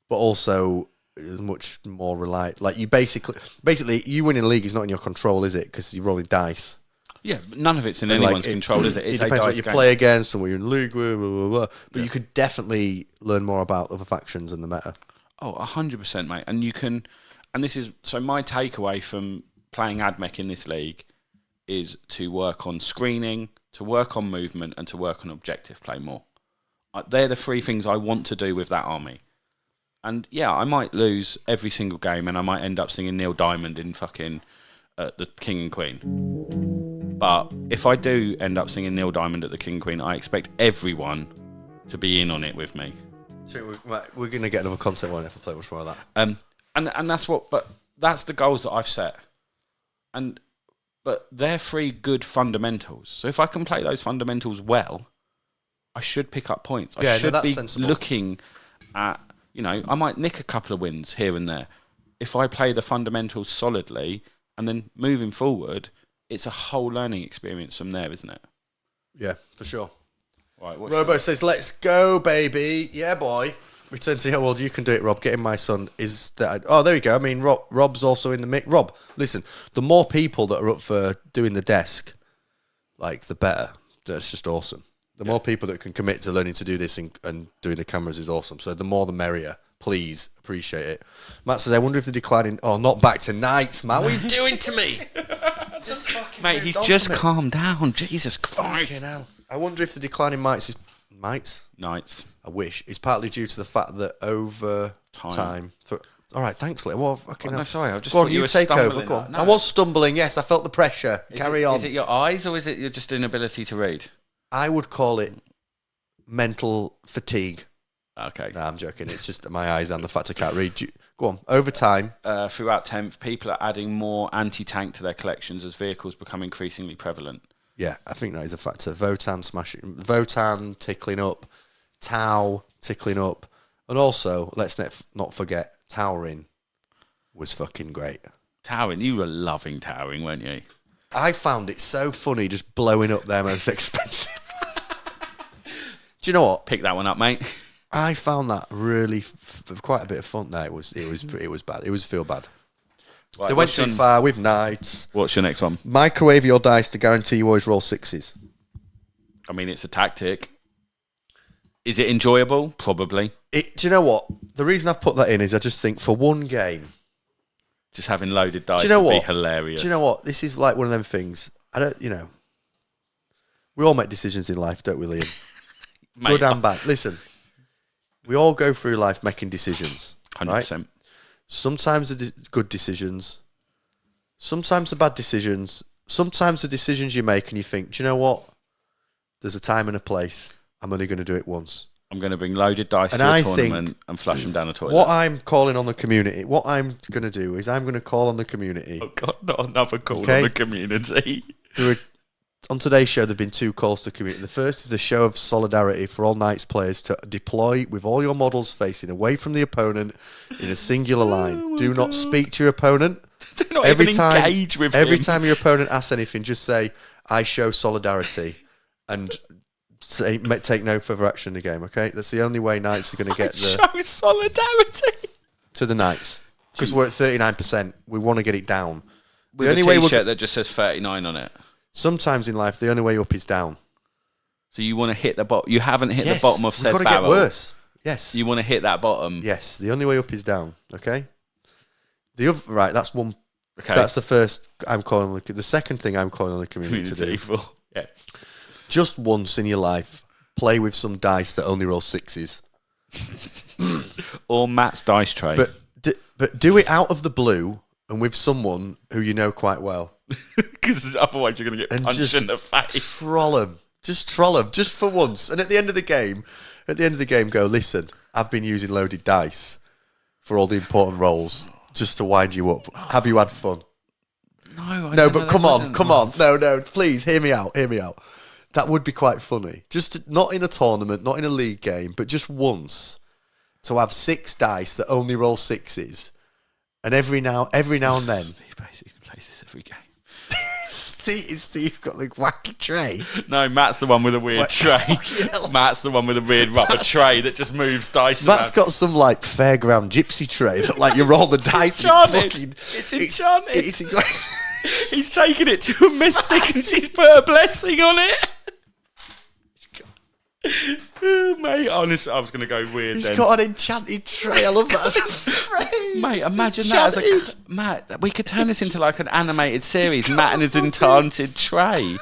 but also is much more reliant. Like, you basically, you winning a league is not in your control, is it? Because you're rolling dice. Yeah, but none of it's in anyone's control, is it? It depends what you play against and what you're in the league with, blah, blah, blah. But you could definitely learn more about other factions and the meta. Oh, 100%, mate. And you can... And this is... So my takeaway from playing AdMech in this league is to work on screening, to work on movement, and to work on objective play more. They're the three things I want to do with that army. And yeah, I might lose every single game and I might end up singing Neil Diamond in fucking the King and Queen. But if I do end up singing Neil Diamond at the King and Queen, I expect everyone to be in on it with me. So we're going to get another content one if I play much more of that. And that's what... But that's the goals that I've set. But they're three good fundamentals. So if I can play those fundamentals well, I should pick up points. Yeah, I should that's be sensible. looking at, I might nick a couple of wins here and there. If I play the fundamentals solidly and then moving forward, it's a whole learning experience from there, isn't it? Yeah, for sure. Right. Robo says, let's go, baby. Yeah, boy. Return to the world. You can do it, Rob. Getting my son is that. Oh, there you go. I mean, Rob's also in the mix. Rob, listen, the more people that are up for doing the desk, the better. That's just awesome. The more people that can commit to learning to do this and doing the cameras is awesome. So the more the merrier. Please, appreciate it. Matt says, I wonder if the declining... Oh, not back to nights, Matt. What are you doing to me? Just fucking Mate, he's just calmed down. Jesus Christ. Fucking hell. I wonder if the declining mites is... Mites? Nights. I wish. It's partly due to the fact that over time... All right, thanks, Liam. Well, fucking hell. No, sorry. I just go thought on, you were take over. stumbling. Go on. No. I was stumbling, yes. I felt the pressure. Carry on. Is it your eyes or is it your just inability to read? I would call it mental fatigue. Okay. No, I'm joking. It's just my eyes and the fact I can't read. Go on. Over time. Throughout 10th, people are adding more anti-tank to their collections as vehicles become increasingly prevalent. Yeah, I think that is a factor. Votan tickling up, Tau tickling up, and also, let's not forget, Towering was fucking great. Towering, you were loving Towering, weren't you? I found it so funny just blowing up their most expensive. Do you know what? Pick that one up, mate. I found that really quite a bit of fun. No, it was bad. It was feel bad. Right, They went too far with knights. What's your next one? Microwave your dice to guarantee you always roll sixes. I mean, it's a tactic. Is it enjoyable? Probably. Do you know what? The reason I've put that in is I just think for one game, just having loaded dice would be hilarious. Do you know what? This is like one of them things. We all make decisions in life, don't we, Liam? Good and bad. Listen, we all go through life making decisions. 100%. Right? Sometimes the good decisions, sometimes the bad decisions, sometimes the decisions you make and you think, do you know what? There's a time and a place. I'm only going to do it once. I'm going to bring loaded dice to a tournament and flush them down the toilet. What I'm calling on the community, what I'm going to do is I'm going to call on the community. Oh, God, not another call on the community. On today's show, there have been 2 calls to the community. The first is a show of solidarity for all Knights players to deploy with all your models facing away from the opponent in a singular line. Do not speak to your opponent. Do not even engage with him. Every time your opponent asks anything, just say, I show solidarity. And take no further action in the game, okay? That's the only way Knights are going to get show solidarity to the Knights. Because we're at 39%. We want to get it down. With a t-shirt that just says 39 on it. Sometimes in life, the only way up is down. So you want to hit the bottom. You haven't hit the bottom of said barrel. We've got to get worse. Yes. You want to hit that bottom. Yes. The only way up is down. Okay. The other right. That's one. Okay. That's the first. I'm calling the second thing I'm calling on the community to do. For. Yes. Just once in your life, play with some dice that only roll sixes. Or Matt's dice tray. But do it out of the blue and with someone who you know quite well. Because otherwise you're going to get punched in the face. Troll them. Just troll them. Just for once. And at the end of the game, go, listen, I've been using loaded dice for all the important rolls just to wind you up. Have you had fun? No, but come on. No, please, hear me out. That would be quite funny. Just not in a tournament, not in a league game, but just once to have 6 dice that only roll sixes. And every now and then... He basically plays this every game. Steve got the wacky tray. No, Matt's the one with a weird tray. Matt's the one with a weird rubber tray that just moves dice Matt's got some fairground gypsy tray that you roll the dice. It's enchanted. He's taken it to a mystic and she's put a blessing on it. Oh, mate, honestly, I was going to go weird. He's got an enchanted tray. I love that as a phrase. Mate, imagine that as a... Matt, we could turn this into an animated series. Matt and his enchanted tray.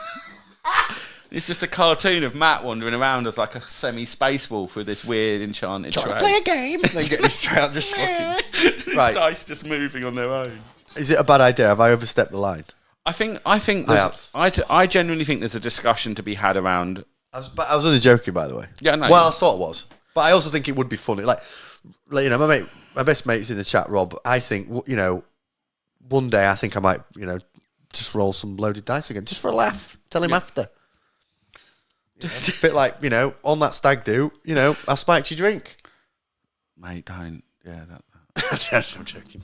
It's just a cartoon of Matt wandering around as a semi-space wolf with this weird enchanted tray. Play a game. And then get this tray out just fucking... Right. Dice just moving on their own. Is it a bad idea? Have I overstepped the line? I think I genuinely think there's a discussion to be had around... I was only joking, by the way. Yeah, no. Well, I thought it was. But I also think it would be funny. My best mate's in the chat, Rob. I think, one day I think I might, just roll some loaded dice again. Just for a laugh. Tell him after. A bit like, on that stag do, I spiked your drink. Mate, don't. Yeah, I'm joking.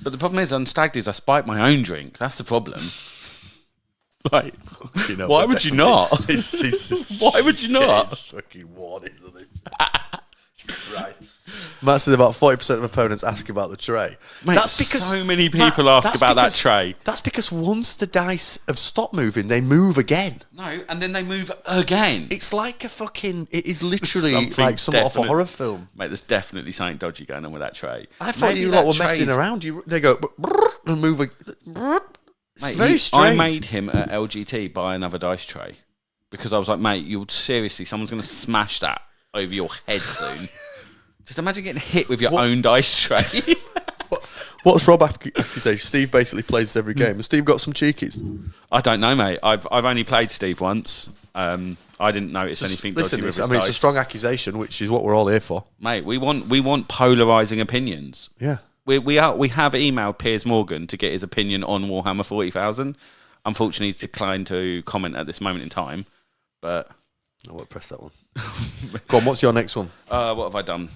But the problem is, on stag do's, I spike my own drink. That's the problem. Like, why would you not? Why would you not? It's fucking one, isn't it? Right. Matt said about 40% of opponents ask about the tray. Mate, that's because so many people ask about that tray. That's because once the dice have stopped moving, they move again. No, and then they move again. It's like it is literally like somewhat of a horror film. Mate, there's definitely something dodgy going on with that tray. I thought you lot were messing around. They go and move. It's very strange. I made him at LGT buy another dice tray because I was like, mate, someone's going to smash that over your head soon. Just imagine getting hit with your own dice tray. What's Rob accusation? Steve basically plays every game. Has Steve got some cheekies? I don't know, mate. I've only played Steve once. I didn't notice anything dodgy with his dice. It's a strong accusation, which is what we're all here for. Mate, we want polarising opinions. Yeah. We have emailed Piers Morgan to get his opinion on Warhammer 40,000. Unfortunately, he's declined to comment at this moment in time. But I won't press that one. Go on, what's your next one? What have I done?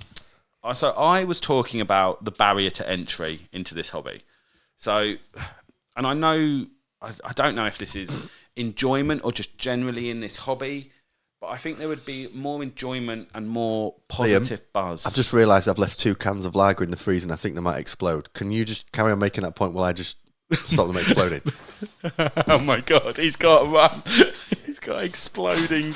So I was talking about the barrier to entry into this hobby. So, and I know, I don't know if this is enjoyment or just generally in this hobby, but I think there would be more enjoyment and more positive buzz. I've just realised I've left 2 cans of lager in the freezer and I think they might explode. Can you just carry on making that point while I just stop them exploding? Oh my God, he's got to run. He's got exploding.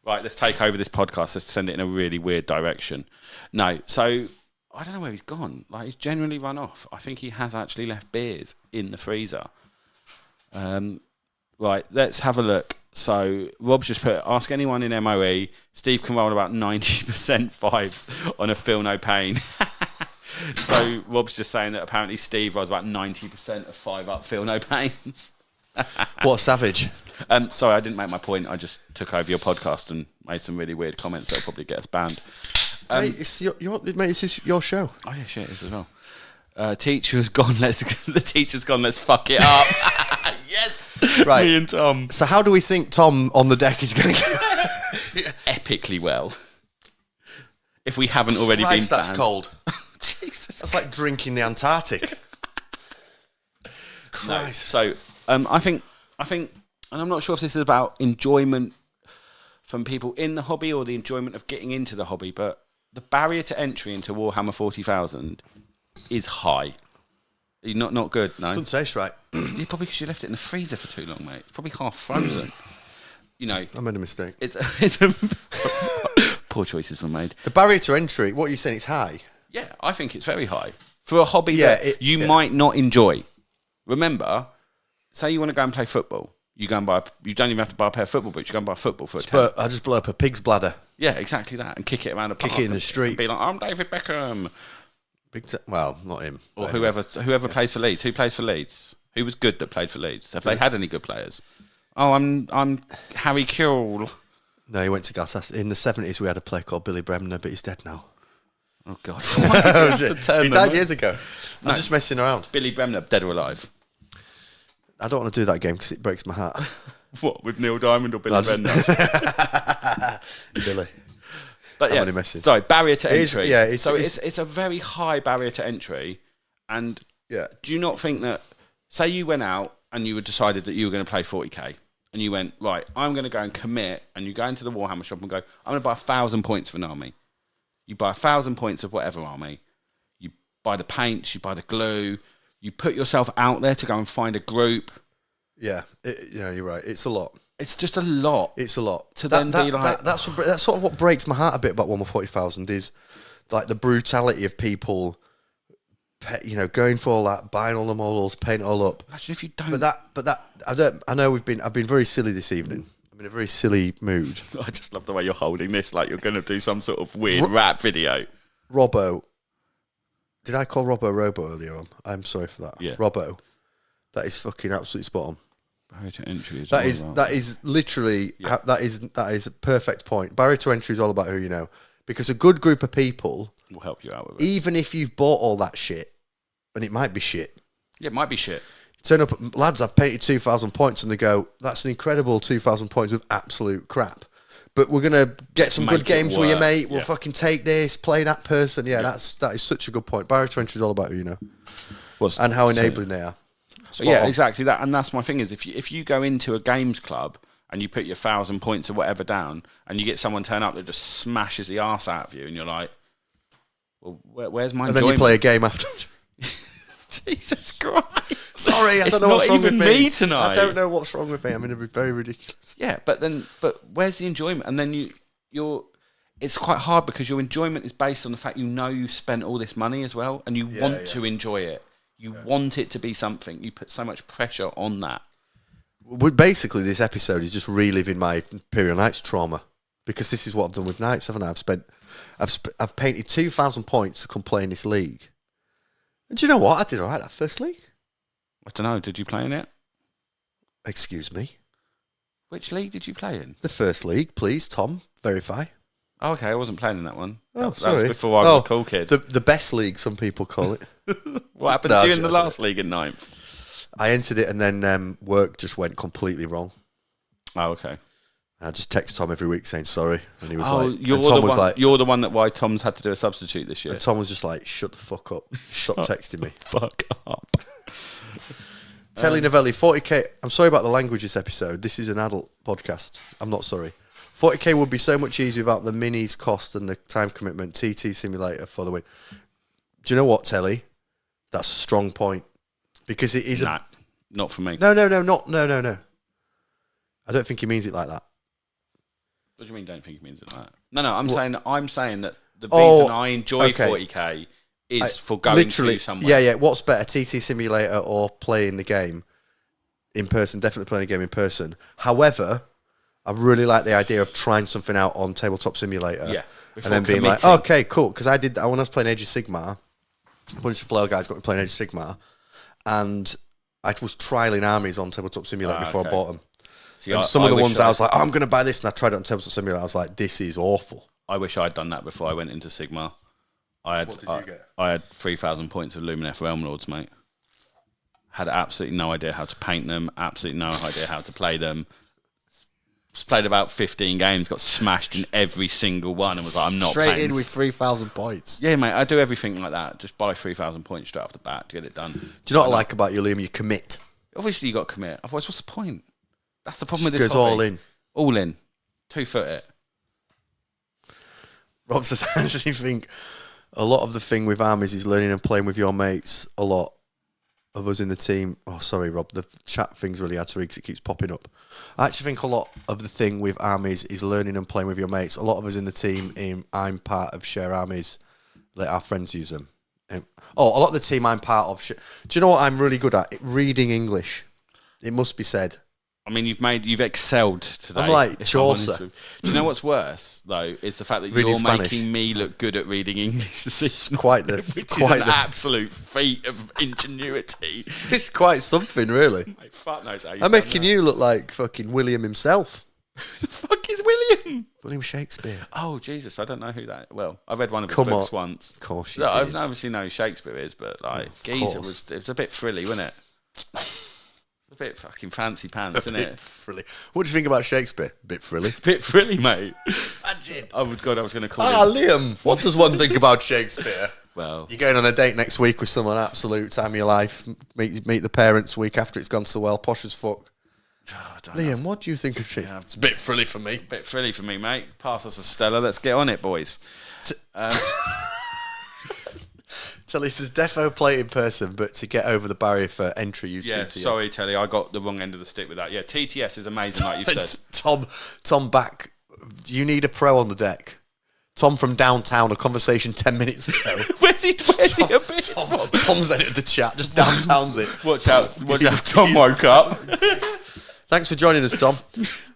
Right, let's take over this podcast. Let's send it in a really weird direction. No, so I don't know where he's gone. Like, he's generally run off. I think he has actually left beers in the freezer. Right, let's have a look. So Rob's just put, ask anyone in MOE. Steve can roll about 90% fives on a feel no pain. So Rob's just saying that apparently Steve rolls about 90% of 5-up feel no pains. What a savage. Sorry, I didn't make my point. I just took over your podcast and made some really weird comments that'll probably get us banned. Mate, it's your show. Oh yeah, shit, it is as well. Teacher's gone. The teacher's gone. Let's fuck it up. Yes. Right. Me and Tom. So how do we think Tom on the deck is going to go? Epically well. If we haven't already been banned. That's cold. Jesus. That's like drinking the Antarctic. Christ. No. So I think, and I'm not sure if this is about enjoyment from people in the hobby or the enjoyment of getting into the hobby, but the barrier to entry into Warhammer 40,000 is high. Not good, no. Doesn't taste right. Yeah, probably because you left it in the freezer for too long, mate. It's probably half frozen. I made a mistake. It's poor choices were made. The barrier to entry, what are you saying, it's high? Yeah, I think it's very high. For a hobby that you might not enjoy. Remember, say you want to go and play football. You don't even have to buy a pair of football boots. You go and buy football for a £10. I just blow up a pig's bladder. Yeah, exactly that. And kick it around a park. Kick it in the street. And be like, I'm David Beckham. Well, not him. Or whoever plays for Leeds. Who plays for Leeds? Who was good that played for Leeds? Have they had any good players? Oh, I'm Harry Kewell. No, he went to Gas. In the 70s, we had a player called Billy Bremner, but he's dead now. Oh, God. Why did you have to turn He died years ago. I'm just messing around. Billy Bremner, dead or alive? I don't want to do that game because it breaks my heart. What, with Neil Diamond or Billy Bremner? Billy. But I'm only messing. Sorry, barrier to entry. It's a very high barrier to entry. And do you not think that, say you went out and you decided that you were going to play 40k, and you went, right, I'm going to go and commit, and you go into the Warhammer shop and go, I'm going to buy 1,000 points for an army. You buy 1,000 points of whatever army. You buy the paints, you buy the glue, you put yourself out there to go and find a group. Yeah, you're right. It's a lot. It's just a lot. It's a lot. That's sort of what breaks my heart a bit about Warhammer 40,000 is like the brutality of people, going for all that, buying all the models, painting it all up. Imagine if you don't. But that I know I've been very silly this evening. I'm in a very silly mood. I just love the way you're holding this, like you're going to do some sort of weird rap video. Robbo. Did I call Robbo Robo earlier on? I'm sorry for that. Yeah. Robbo. That is fucking absolutely spot on. Barrier to entry is that is literally that is a perfect point. Barrier to entry is all about who you know, because a good group of people will help you out with it. Even if you've bought all that shit, and it might be shit. Yeah, it might be shit. Turn up, lads, I've painted 2,000 points, and they go, that's an incredible 2,000 points of absolute crap. But we're going to get some good games with you, mate. We'll fucking take this, play that person. Yeah, that is such a good point. Barrier to entry is all about who you know. And how enabling they are. Yeah, exactly that. And that's my thing is, if you go into a games club and you put your 1,000 points or whatever down, and you get someone turn up that just smashes the arse out of you, and you're like, well, where's my enjoyment? And then you play a game after. Jesus Christ. Sorry, I don't know what's wrong with me tonight. I don't know what's wrong with me. I'm in a very ridiculous. Yeah, but where's the enjoyment? And then you're it's quite hard because your enjoyment is based on the fact you've spent all this money as well, and you want to enjoy it. You want it to be something. You put so much pressure on that. Well, basically, this episode is just reliving my Imperial Knights trauma, because this is what I've done with Knights, haven't I? I've painted 2,000 points to come play in this league. And do you know what? I did all right that first league. I don't know. Did you play in it? Excuse me? Which league did you play in? The first league, please, Tom. Verify. Oh, okay, I wasn't playing in that one. Oh, that was before I was a cool kid. The best league, some people call it. What happened to you in the last league in 9th? I entered it, and then work just went completely wrong. Oh, okay. I just text Tom every week saying sorry, and he was you're the one that why Tom's had to do a substitute this year. And Tom was just like, shut the fuck up. Stop texting me. Fuck up. Telly Novelli, 40k. I'm sorry about the language this episode. This is an adult podcast. I'm not sorry. 40k would be so much easier without the minis cost and the time commitment. TT simulator for the win. Do you know what, Telly? That's a strong point. Because it is not for me. No. I don't think he means it like that. What do you mean don't think he means it like that? No, I'm saying that the reason I enjoy 40k is for going to somewhere. Yeah. What's better, TT simulator or playing the game in person? Definitely playing a game in person. However, I really like the idea of trying something out on Tabletop Simulator. Yeah. And then being like, okay, cool. Because I did, when I was playing Age of Sigmar, a bunch of flail guys got me playing Age of Sigmar, and I was trialing armies on Tabletop Simulator before I bought them. See, and some of the ones I was like, I'm going to buy this, and I tried it on Tabletop Simulator. I was like, this is awful. I wish I'd done that before I went into Sigmar. What did you get? I had 3,000 points of Lumineth Realm Lords, mate. Had absolutely no idea how to paint them, absolutely no idea how to play them. Played about 15 games, got smashed in every single one, and was like, I'm not straight in with 3,000 points. Yeah, mate, I do everything like that. Just buy 3,000 points straight off the bat to get it done. Do you know what I like about you, Liam? You commit. Obviously, you got to commit. Otherwise, what's the point? That's the problem with this hobby. All in. All in. 2-foot it. Rob says, I actually think a lot of the thing with armies is learning and playing with your mates. A lot of us in the team. Oh, sorry, Rob. The chat thing's really hard to read because it keeps popping up. I actually think a lot of the thing with armies is learning and playing with your mates. A lot of us in the team, I'm part of share armies. Let our friends use them. A lot of the team I'm part of. Do you know what I'm really good at? Reading English. It must be said. I mean, you've excelled today. I'm like Chaucer. Do you know what's worse though? Is the fact that you're making me look good at reading English. Which is an absolute feat of ingenuity. It's quite something, really. Mate, fuck knows how I'm making you look like fucking William himself. Who the fuck is William? William Shakespeare. Oh Jesus, I don't know who that. Well, I read one of his books once. Of course you did. I obviously know who Shakespeare is, but like Geezer it was a bit frilly, wasn't it? A bit fucking fancy pants, isn't it? Frilly. What do you think about Shakespeare? Bit frilly. Bit frilly, mate. Imagine. Oh God, I was going to call him. Liam. What does one think about Shakespeare? Well, you're going on a date next week with someone, absolute time of your life. Meet the parents week after it's gone so well, posh as fuck. Liam, what do you think of Shakespeare? It's a bit frilly for me. Bit frilly for me, mate. Pass us a Stella. Let's get on it, boys. Telly says defo play it in person, but to get over the barrier for entry, use TTS. Sorry, Telly, I got the wrong end of the stick with that. Yeah, TTS is amazing, like you said. Tom back. You need a pro on the deck. Tom from downtown, a conversation 10 minutes ago. Where's he a bit? Tom's entered the chat, just downtowns it. Watch out, Tom woke up. Thanks for joining us, Tom.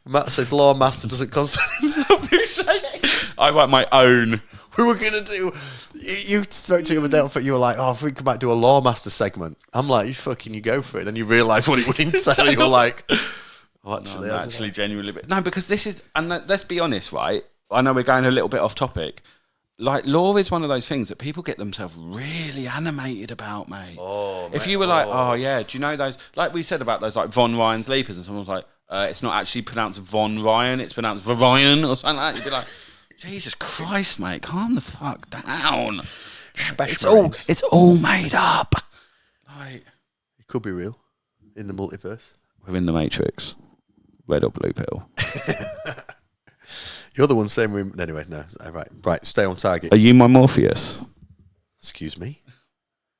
Matt says Law Master doesn't concern himself with Shakespeare. I write my own. We were going to do... You spoke to him a day off, you were like, I think we might do a Law Master segment. I'm like, you go for it. Then you realise what it would entail. You were like, actually, genuinely. No, because this is... And let's be honest, right? I know we're going a little bit off topic. like lore is one of those things that people get themselves really animated about, mate. Oh, if you were like, oh yeah, do you know those? Like we said about those like Von Ryan's Leapers, and someone's like, it's not actually pronounced Von Ryan, it's pronounced Varian or something like that. You'd be like, Jesus Christ, mate, calm the fuck down. It's all made up. Like, it could be real in the multiverse. We're in the Matrix. Red or blue pill. You're the one saying we... Anyway, no. Right, stay on target. Are you my Morpheus? Excuse me?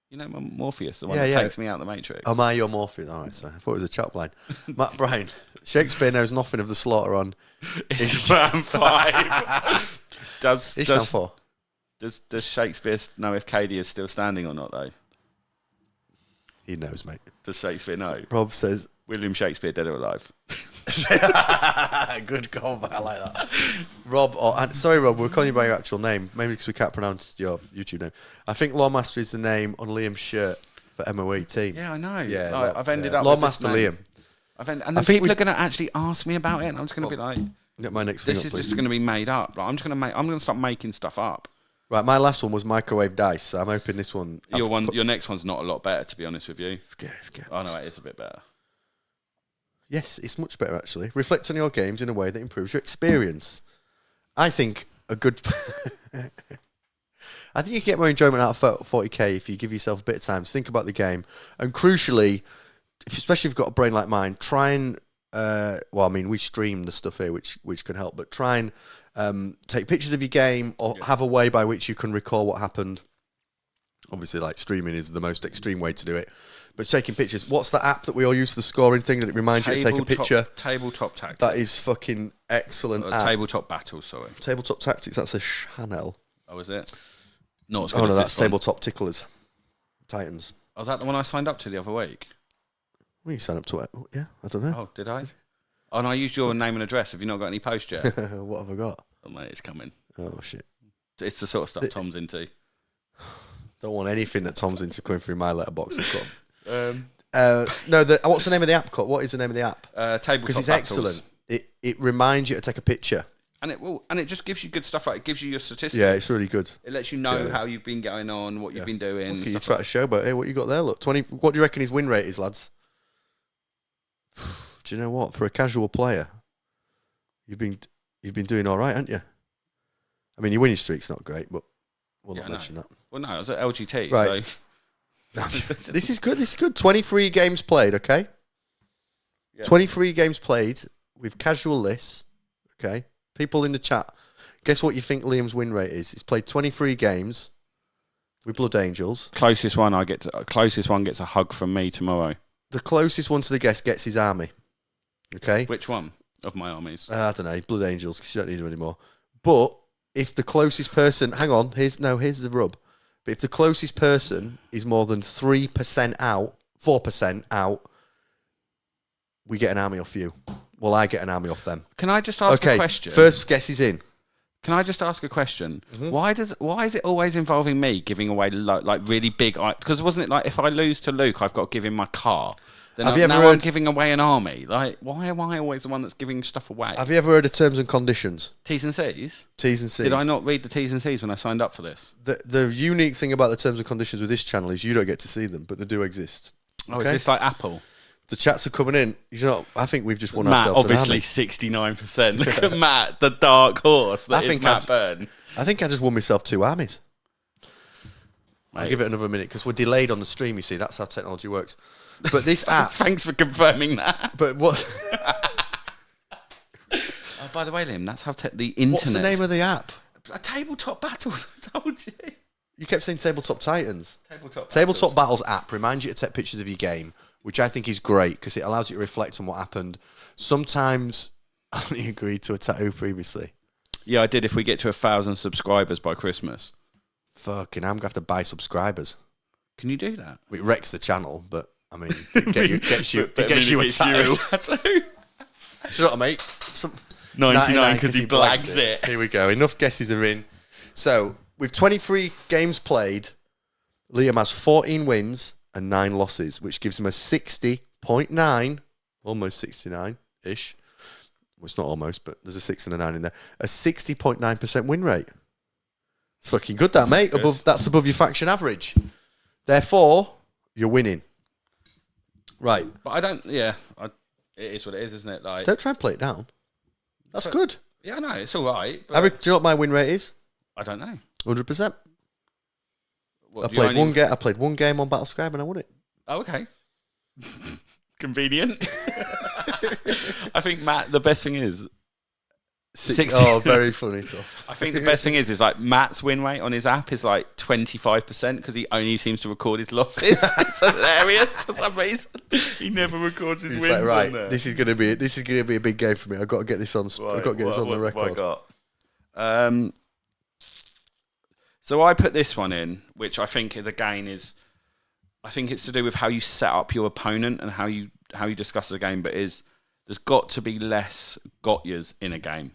You know my Morpheus, the one that takes me out of the Matrix. Am I your Morpheus? All right, so I thought it was a chat line. Matt Bryan, Shakespeare knows nothing of the slaughter on... Ishtam 5. Ishtam 4. Does Shakespeare know if Katie is still standing or not, though? He knows, mate. Does Shakespeare know? Rob says... William Shakespeare, dead or alive? Good call, I like that. Rob, sorry, Rob, we're calling you by your actual name, maybe because we can't pronounce your YouTube name. I think Lawmaster is the name on Liam's shirt for MO18. Yeah, I know. Yeah, I've ended up Lawmaster with Liam. And then people are going to actually ask me about it, and I'm just going to be like, get my next this is just going to be made up. Like, I'm going to start making stuff up. Right, my last one was microwave dice, so I'm hoping this one... Your next one's not a lot better, to be honest with you. Forget oh, no, it is a bit better. Yes, it's much better, actually. Reflect on your games in a way that improves your experience. I think a good... I think you get more enjoyment out of 40k if you give yourself a bit of time to think about the game. And crucially, especially if you've got a brain like mine, try and... we stream the stuff here, which can help, but try and take pictures of your game or have a way by which you can recall what happened. Obviously, like, streaming is the most extreme way to do it. But taking pictures. What's the app that we all use for the scoring thing that it reminds you to take a picture? Tabletop Tactics. That is fucking excellent. Tabletop Battles, sorry. Tabletop Tactics, that's a channel. Oh, is it? Not as good as that's this one. Tabletop Ticklers. Titans. Was that the one I signed up to the other week? Well, you signed up to it. Yeah, I don't know. Oh, did I? Oh, and I used your name and address. Have you not got any post yet? What have I got? Oh, mate, it's coming. Oh, shit. It's the sort of stuff Tom's into. Don't want anything that Tom's into coming through my letterbox. What's the name of the app called? What is the name of the app? Tabletop Because it's Battles. excellent. It reminds you to take a picture. And it just gives you good stuff. Like, it gives you your statistics. Yeah, it's really good. It lets you know how you've been going on, what you've been doing. Okay, you try to show, but hey, what you got there? Look, 20. What do you reckon his win rate is, lads? Do you know what? For a casual player, you've been doing all right, haven't you? I mean, your winning streak's not great, but we'll not mention that. Well, no, it was at LGT. Right. So. This is good. 23 games played, okay? Yeah. 23 games played with casual lists, okay? People in the chat, guess what you think Liam's win rate is? He's played 23 games with Blood Angels. Closest one gets a hug from me tomorrow. The closest one to the guest gets his army, okay? Which one of my armies? I don't know, Blood Angels, because you don't need them anymore. But if the closest person, hang on, here's the rub. But if the closest person is more than 3% out, 4% out, we get an army off you. Well, I get an army off them. Can I just ask a question? First guess is in. Can I just ask a question? Mm-hmm. Why is it always involving me giving away like really big? Because wasn't it like if I lose to Luke, I've got to give him my car? Then I'm giving away an army. Like, why am I always the one that's giving stuff away? Have you ever heard of terms and conditions? T's and C's? T's and C's. Did I not read the T's and C's when I signed up for this? The unique thing about the terms and conditions with this channel is you don't get to see them, but they do exist. Oh, is this like Apple? The chats are coming in. You know, I think we've just won ourselves an army. Obviously 69%. Look at Matt, the dark horse. That is Matt Byrne. I think I just won myself 2 armies. Mate. I'll give it another minute because we're delayed on the stream, you see. That's how technology works. But this app... Thanks for confirming that. But what... Oh, by the way, Liam, that's how the internet... What's the name of the app? Tabletop Battles, I told you. You kept saying Tabletop Titans. Tabletop Battles app reminds you to take pictures of your game, which I think is great because it allows you to reflect on what happened. Sometimes I only agreed to a tattoo previously. Yeah, I did. If we get to 1,000 subscribers by Christmas. Fucking, I'm going to have to buy subscribers. Can you do that? It wrecks the channel, but I mean, it gets you a tattoo. Shut up, mate. 99 because he blags it. Here we go. Enough guesses are in. So, with 23 games played, Liam has 14 wins and 9 losses, which gives him a 60.9, almost 69-ish. Well, it's not almost, but there's a 6 and a 9 in there. A 60.9% win rate. Fucking good, that, mate. That's above your faction average. Therefore, you're winning. Right. But I don't. Yeah, it is what it is, isn't it? Like, don't try and play it down. That's good. Yeah, no, it's all right. Do you know what my win rate is? I don't know. 100%. I played one game on Battlescribe and I won it. Oh, okay. Convenient. I think, Matt, the best thing is 60. Oh, very funny stuff. I think the best thing is like Matt's win rate on his app is like 25% because he only seems to record his losses. It's hilarious for some reason. He never records his wins. Like, right, on there. this is gonna be a big game for me. I've got to get this on. Right, I've got to get this on the record. What I got? So I put this one in, which I think is I think it's to do with how you set up your opponent and how you discuss the game. But there's got to be less got-yas in a game,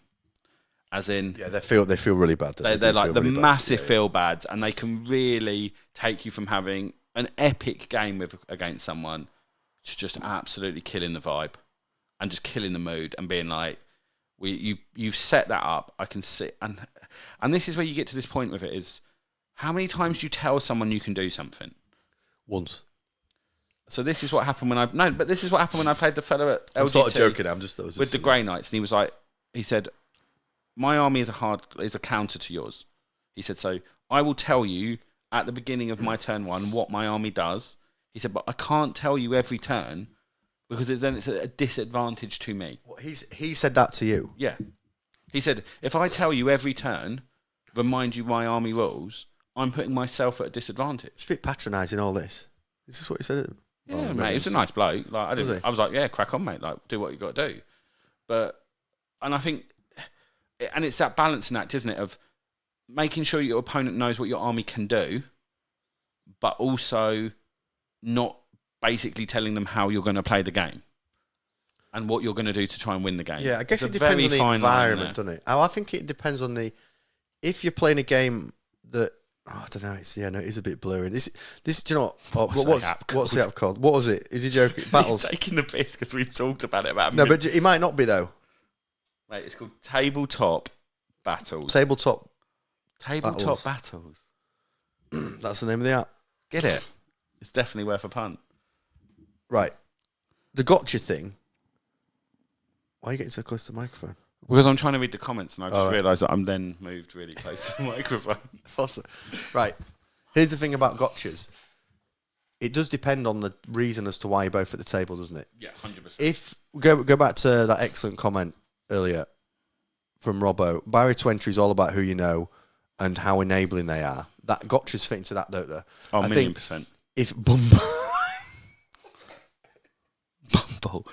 as in they feel really bad. They're like the really massive feel bads, and they can really take you from having an epic game against someone to just absolutely killing the vibe and just killing the mood and being like, you've set that up. I can see, and this is where you get to this point with it is how many times do you tell someone you can do something? Once. So this is what happened when I played the fella at LGT. I'm sort of joking. With the Grey Knights, and he was like, he said, my army is a counter to yours. He said, so I will tell you at the beginning of my turn 1 what my army does. He said, but I can't tell you every turn because then it's a disadvantage to me. What, he said that to you? Yeah. He said, if I tell you every turn, remind you my army rules, I'm putting myself at a disadvantage. It's a bit patronising, all this. Is this what he said? Yeah, mate, he was a nice bloke. Like, I was like, yeah, crack on, mate. Like, do what you got to do. And I think, and it's that balancing act, isn't it, of making sure your opponent knows what your army can do, but also not basically telling them how you're going to play the game and what you're going to do to try and win the game. Yeah, I guess it depends on the environment, doesn't it? I think it depends on if you're playing a game that, I don't know. It is a bit blurry. This. Do you know what's the app called? What was it? Is he joking? Battles. He's taking the piss because we've talked about it about. No, but he might not be though. Mate, it's called Tabletop Battles. Tabletop Battles. That's the name of the app. Get it? It's definitely worth a punt. Right. The gotcha thing. Why are you getting so close to the microphone? Because I'm trying to read the comments and I just realised that I'm then moved really close to the microphone. Right. Here's the thing about gotchas. It does depend on the reason as to why you're both at the table, doesn't it? Yeah, 100%. If go back to that excellent comment earlier from Robbo, barrier to entry is all about who you know and how enabling they are. That gotchas fit into that, don't they? Oh, 1,000,000%. If Bumble... Bumble.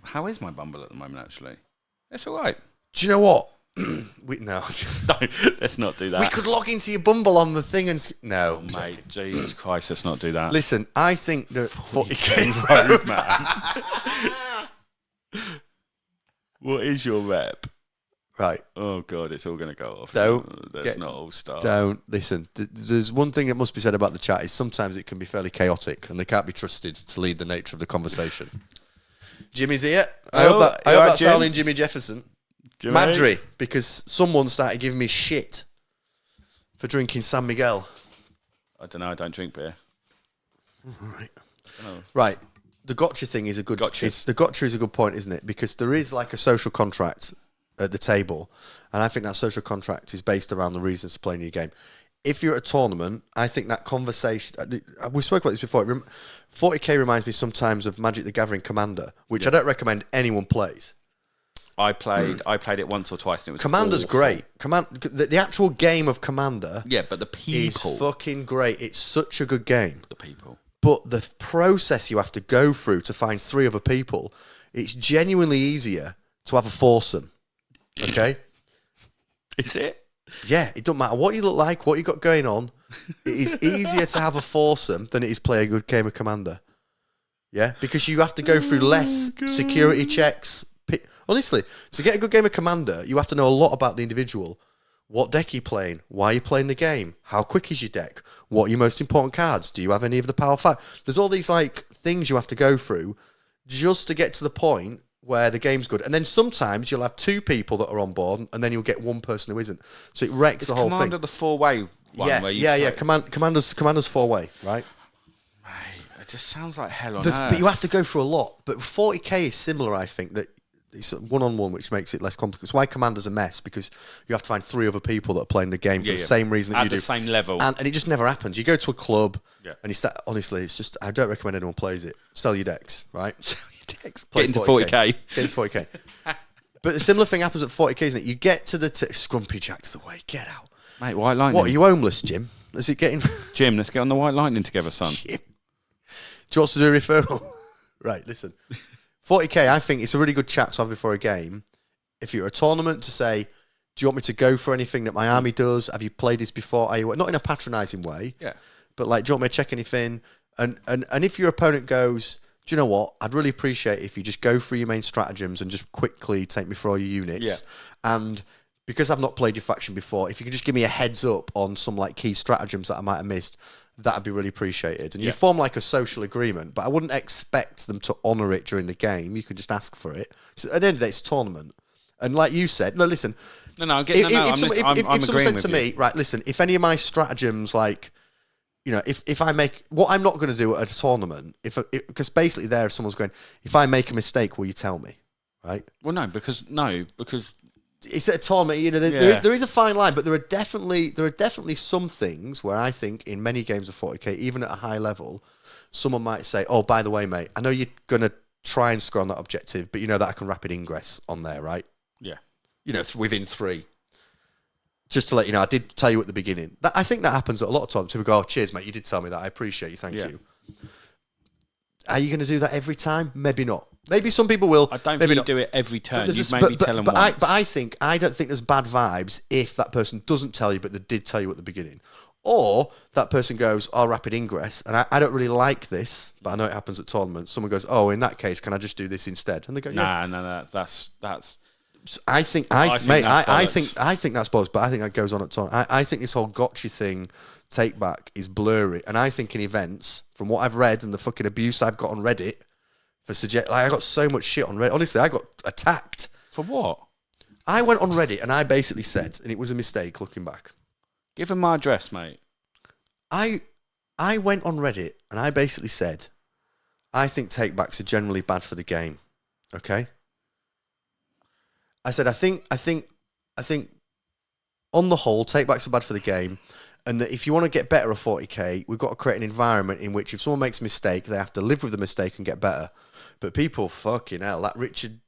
How is my Bumble at the moment, actually? It's all right. Do you know what? No, let's not do that. We could log into your Bumble on the thing and... No. Oh, mate, Jesus Christ, let's not do that. Listen, I think that 40k road, man. What is your rep? Right. Oh, God, it's all going to go off. Let's not all start. Don't. Listen, there's one thing that must be said about the chat is sometimes it can be fairly chaotic and they can't be trusted to lead the nature of the conversation. Jimmy's here. I hope that's sounding Jimmy Jefferson. Jimmy. Madry, because someone started giving me shit for drinking San Miguel. I don't know. I don't drink beer. All right. Right. The gotcha thing is a good... The gotcha is a good point, isn't it? Because there is like a social contract at the table, and I think that social contract is based around the reasons to play a new game. If you're at a tournament, I think that conversation... We spoke about this before. 40k reminds me sometimes of Magic the Gathering Commander, which I don't recommend anyone plays. I played it once or twice, and it was Commander's awful. great. The actual game of Commander... Yeah, but the people... is fucking great. It's such a good game. The people. But the process you have to go through to find 3 other people, it's genuinely easier to have a foursome. Okay? Is it? Yeah, it doesn't matter what you look like, what you got going on. It is easier to have a foursome than it is play a good game of Commander. Yeah? Because you have to go through less security checks. Honestly, to get a good game of Commander, you have to know a lot about the individual. What deck are you playing? Why are you playing the game? How quick is your deck? What are your most important cards? Do you have any of the Power 5? There's all these like things you have to go through just to get to the point where the game's good, and then sometimes you'll have 2 people that are on board, and then you'll get 1 person who isn't. So it wrecks the whole thing. Commander the 4-way one. Yeah, where you yeah. Commander's 4-way, right? Mate, it just sounds like hell on But earth. you have to go through a lot. But 40k is similar, I think, that it's one-on-one, which makes it less complicated. It's why Commander's a mess, because you have to find 3 other people that are playing the game for the same reason that you do. At the same level. And it just never happens. You go to a club, Yeah. and honestly, it's just, I don't recommend anyone plays it. Sell your decks, right? Sell your decks. Get into 40k. Get into 40k. But a similar thing happens at 40k, isn't it? You get to the Scrumpy Jack's the way. Get out. Mate, White Lightning. What, are you homeless, Jim? Is it getting... Jim, let's get on the White Lightning together, son. Jim. Do you want to do a referral? Right, listen. 40k, I think it's a really good chat to have before a game. If you're a tournament, to say, do you want me to go for anything that my army does? Have you played this before? Are you, not in a patronising way, but like, do you want me to check anything? And if your opponent goes, do you know what? I'd really appreciate if you just go through your main stratagems and just quickly take me through all your units. Yeah. And because I've not played your faction before, if you can just give me a heads up on some like key stratagems that I might have missed, that'd be really appreciated. And you form like a social agreement, but I wouldn't expect them to honour it during the game. You could just ask for it. So at the end of the day, it's a tournament. And like you said, no, listen. I'm If someone said to you. me, right, listen, if any of my stratagems, like, you know, if I make, what I'm not going to do at a tournament, because basically there, if someone's going, if I make a mistake, will you tell me, right? Well, no, because it's at a tournament. You know, there is a fine line, but there are definitely some things where I think in many games of 40k, even at a high level, someone might say, "Oh, by the way, mate, I know you're gonna try and score on that objective, but you know that I can rapid ingress on there, right? Yeah, you know, within 3. Just to let you know, I did tell you at the beginning. I think that happens at a lot of times. People go, "Oh, cheers, mate, you did tell me that. I appreciate you. Thank you." Are you going to do that every time? Maybe not. Maybe some people will. I don't maybe think you not. do it every turn. You maybe tell them once. But I don't think there's bad vibes if that person doesn't tell you, but they did tell you at the beginning. Or that person goes, "Oh, rapid ingress, and I don't really like this, but I know it happens at tournaments." Someone goes, "Oh, in that case, can I just do this instead?" And they go, No, that's. I think that's bollocks, but I think that goes on at tournament. I think this whole gotcha thing, take back, is blurry, and I think in events, from what I've read and the fucking abuse I've got on Reddit, I got so much shit on Reddit. Honestly, I got attacked. For what? I went on Reddit and I basically said, and it was a mistake looking back. Give him my address, mate. I went on Reddit and I basically said, I think takebacks are generally bad for the game. Okay? I said, I think on the whole, takebacks are bad for the game, and that if you want to get better at 40k, we've got to create an environment in which if someone makes a mistake, they have to live with the mistake and get better. But people, fucking hell, that Richard,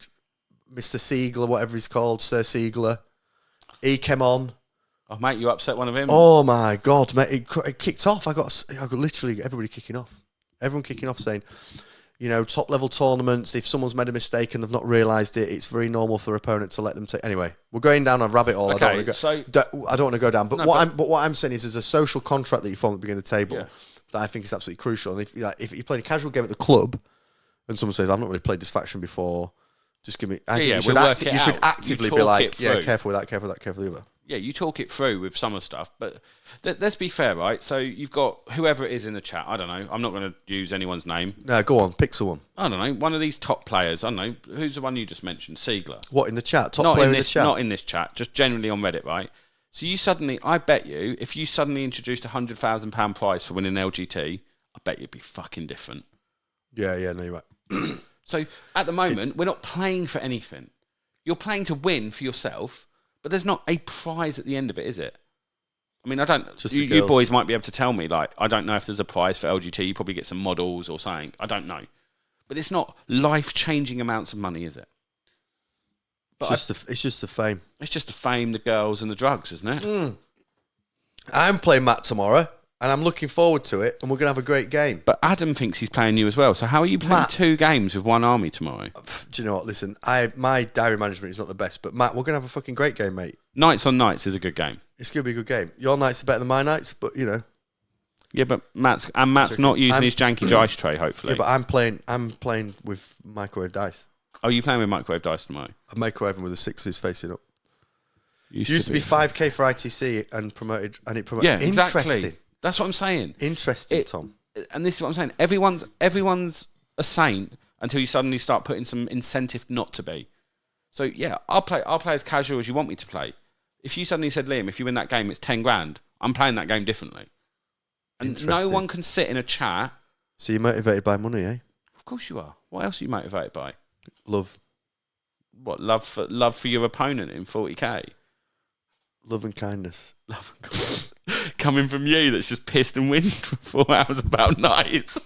Mr. Siegler, whatever he's called, Sir Siegler, he came on. Oh, mate, you upset one of him? Oh, my God, mate, it kicked off. I got literally everybody kicking off. Everyone kicking off saying, you know, top-level tournaments, if someone's made a mistake and they've not realised it, it's very normal for their opponent to let them take... Anyway, we're going down a rabbit hole. Okay, I don't want to go down. But what I'm saying is there's a social contract that you form at the beginning of the table that I think is absolutely crucial. And if you're playing a casual game at the club and someone says, "I've not really played this faction before," just give me... You should actively be like, careful with that, careful with that, careful with the other. Yeah, you talk it through with some of the stuff, but let's be fair, right? So you've got whoever it is in the chat. I don't know. I'm not going to use anyone's name. No, go on. Pick someone. I don't know. One of these top players. I don't know. Who's the one you just mentioned? Siegler. What, in the chat? Top player in the chat? Not in this chat. Just generally on Reddit, right? So you suddenly, I bet you, if you suddenly introduced £100,000 prize for winning LGT, I bet you'd be fucking different. Yeah, no, you're right. So at the moment, we're not playing for anything. You're playing to win for yourself. But there's not a prize at the end of it, is it? I mean, I don't... You boys might be able to tell me, like, I don't know if there's a prize for LGT. You probably get some models or something. I don't know. But it's not life-changing amounts of money, is it? But it's just the fame. It's just the fame, the girls, and the drugs, isn't it? I'm playing Matt tomorrow, and I'm looking forward to it, and we're going to have a great game. But Adam thinks he's playing you as well. So how are you playing 2 games with one army tomorrow? Do you know what? Listen, my diary management is not the best, but Matt, we're going to have a fucking great game, mate. Knights on Knights is a good game. It's going to be a good game. Your Knights are better than my Knights, but, you know. Yeah, but Matt's not using his janky dice tray, hopefully. Yeah, but I'm playing with microwave dice. Oh, you playing with microwave dice tomorrow? I'm microwaving with the 6s facing up. Used to be 5k for ITC and promoted. Yeah, Interesting. Exactly. That's what I'm saying. Interesting, Tom. And this is what I'm saying. Everyone's a saint until you suddenly start putting some incentive not to be. So yeah, I'll play as casual as you want me to play. If you suddenly said, Liam, if you win that game, it's 10 grand. I'm playing that game differently. And no one can sit in a chat. So you're motivated by money, eh? Of course you are. What else are you motivated by? Love. What, love for your opponent in 40k? Love and kindness. Love and kindness. Coming from you that's just pissed and whinged for 4 hours about nights.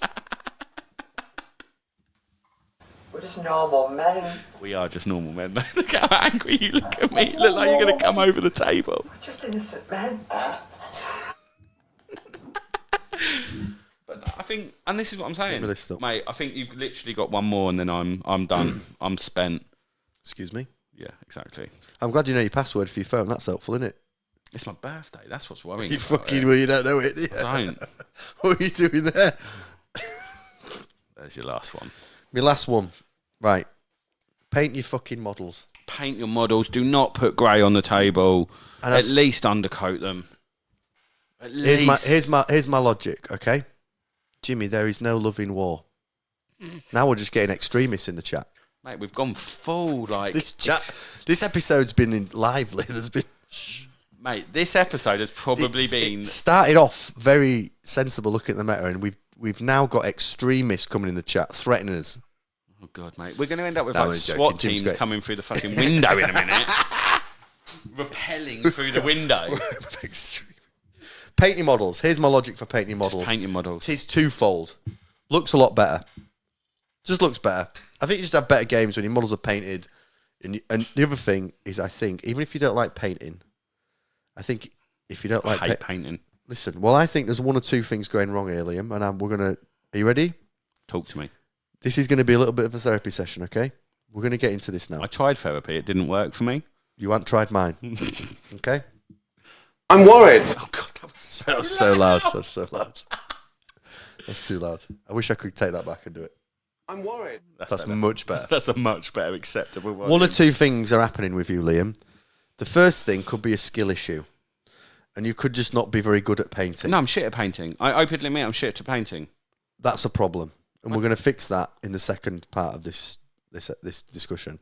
We're just normal men. We are just normal men. Look how angry you look at me. You look like you're going to come over the table. We're just innocent men. But I think, and this is what I'm saying, List mate, I think you've literally got one more and then I'm done. I'm spent. Excuse me? Yeah, exactly. I'm glad you know your password for your phone. That's helpful, isn't it? It's my birthday. That's what's worrying. You fucking well, you don't know it. I don't. What are you doing there? There's your last one. My last one. Right. Paint your fucking models. Paint your models. Do not put grey on the table. And at least undercoat them. At least. Here's my logic, okay? Jimmy, there is no love in war. Now we're just getting extremists in the chat. Mate, we've gone full, like... This episode's been lively. There's been... Mate, this episode has probably been... It started off very sensible looking at the meta, and we've now got extremists coming in the chat, threatening us. Oh, God, mate. We're going to end up with That like was SWAT joking. teams coming through the fucking window in a minute. Rappelling through the window. Paint your models. Here's my logic for painting models. Paint your models. Tis twofold. Looks a lot better. Just looks better. I think you just have better games when your models are painted. And the other thing is, I think, even if you don't like painting, I think if you don't like... I hate painting. Listen, well, I think there's one or two things going wrong here, Liam, and we're going to... Are you ready? Talk to me. This is going to be a little bit of a therapy session, okay? We're going to get into this now. I tried therapy. It didn't work for me. You haven't tried mine. Okay? I'm worried. Oh, God, that was That was so loud. That's so loud. That's too loud. I wish I could take that back and do it. I'm worried. That's much better. That's a much better acceptable one. One or two things are happening with you, Liam. The first thing could be a skill issue. And you could just not be very good at painting. No, I'm shit at painting. I openly admit I'm shit at painting. That's a problem. And we're going to fix that in the second part of this discussion.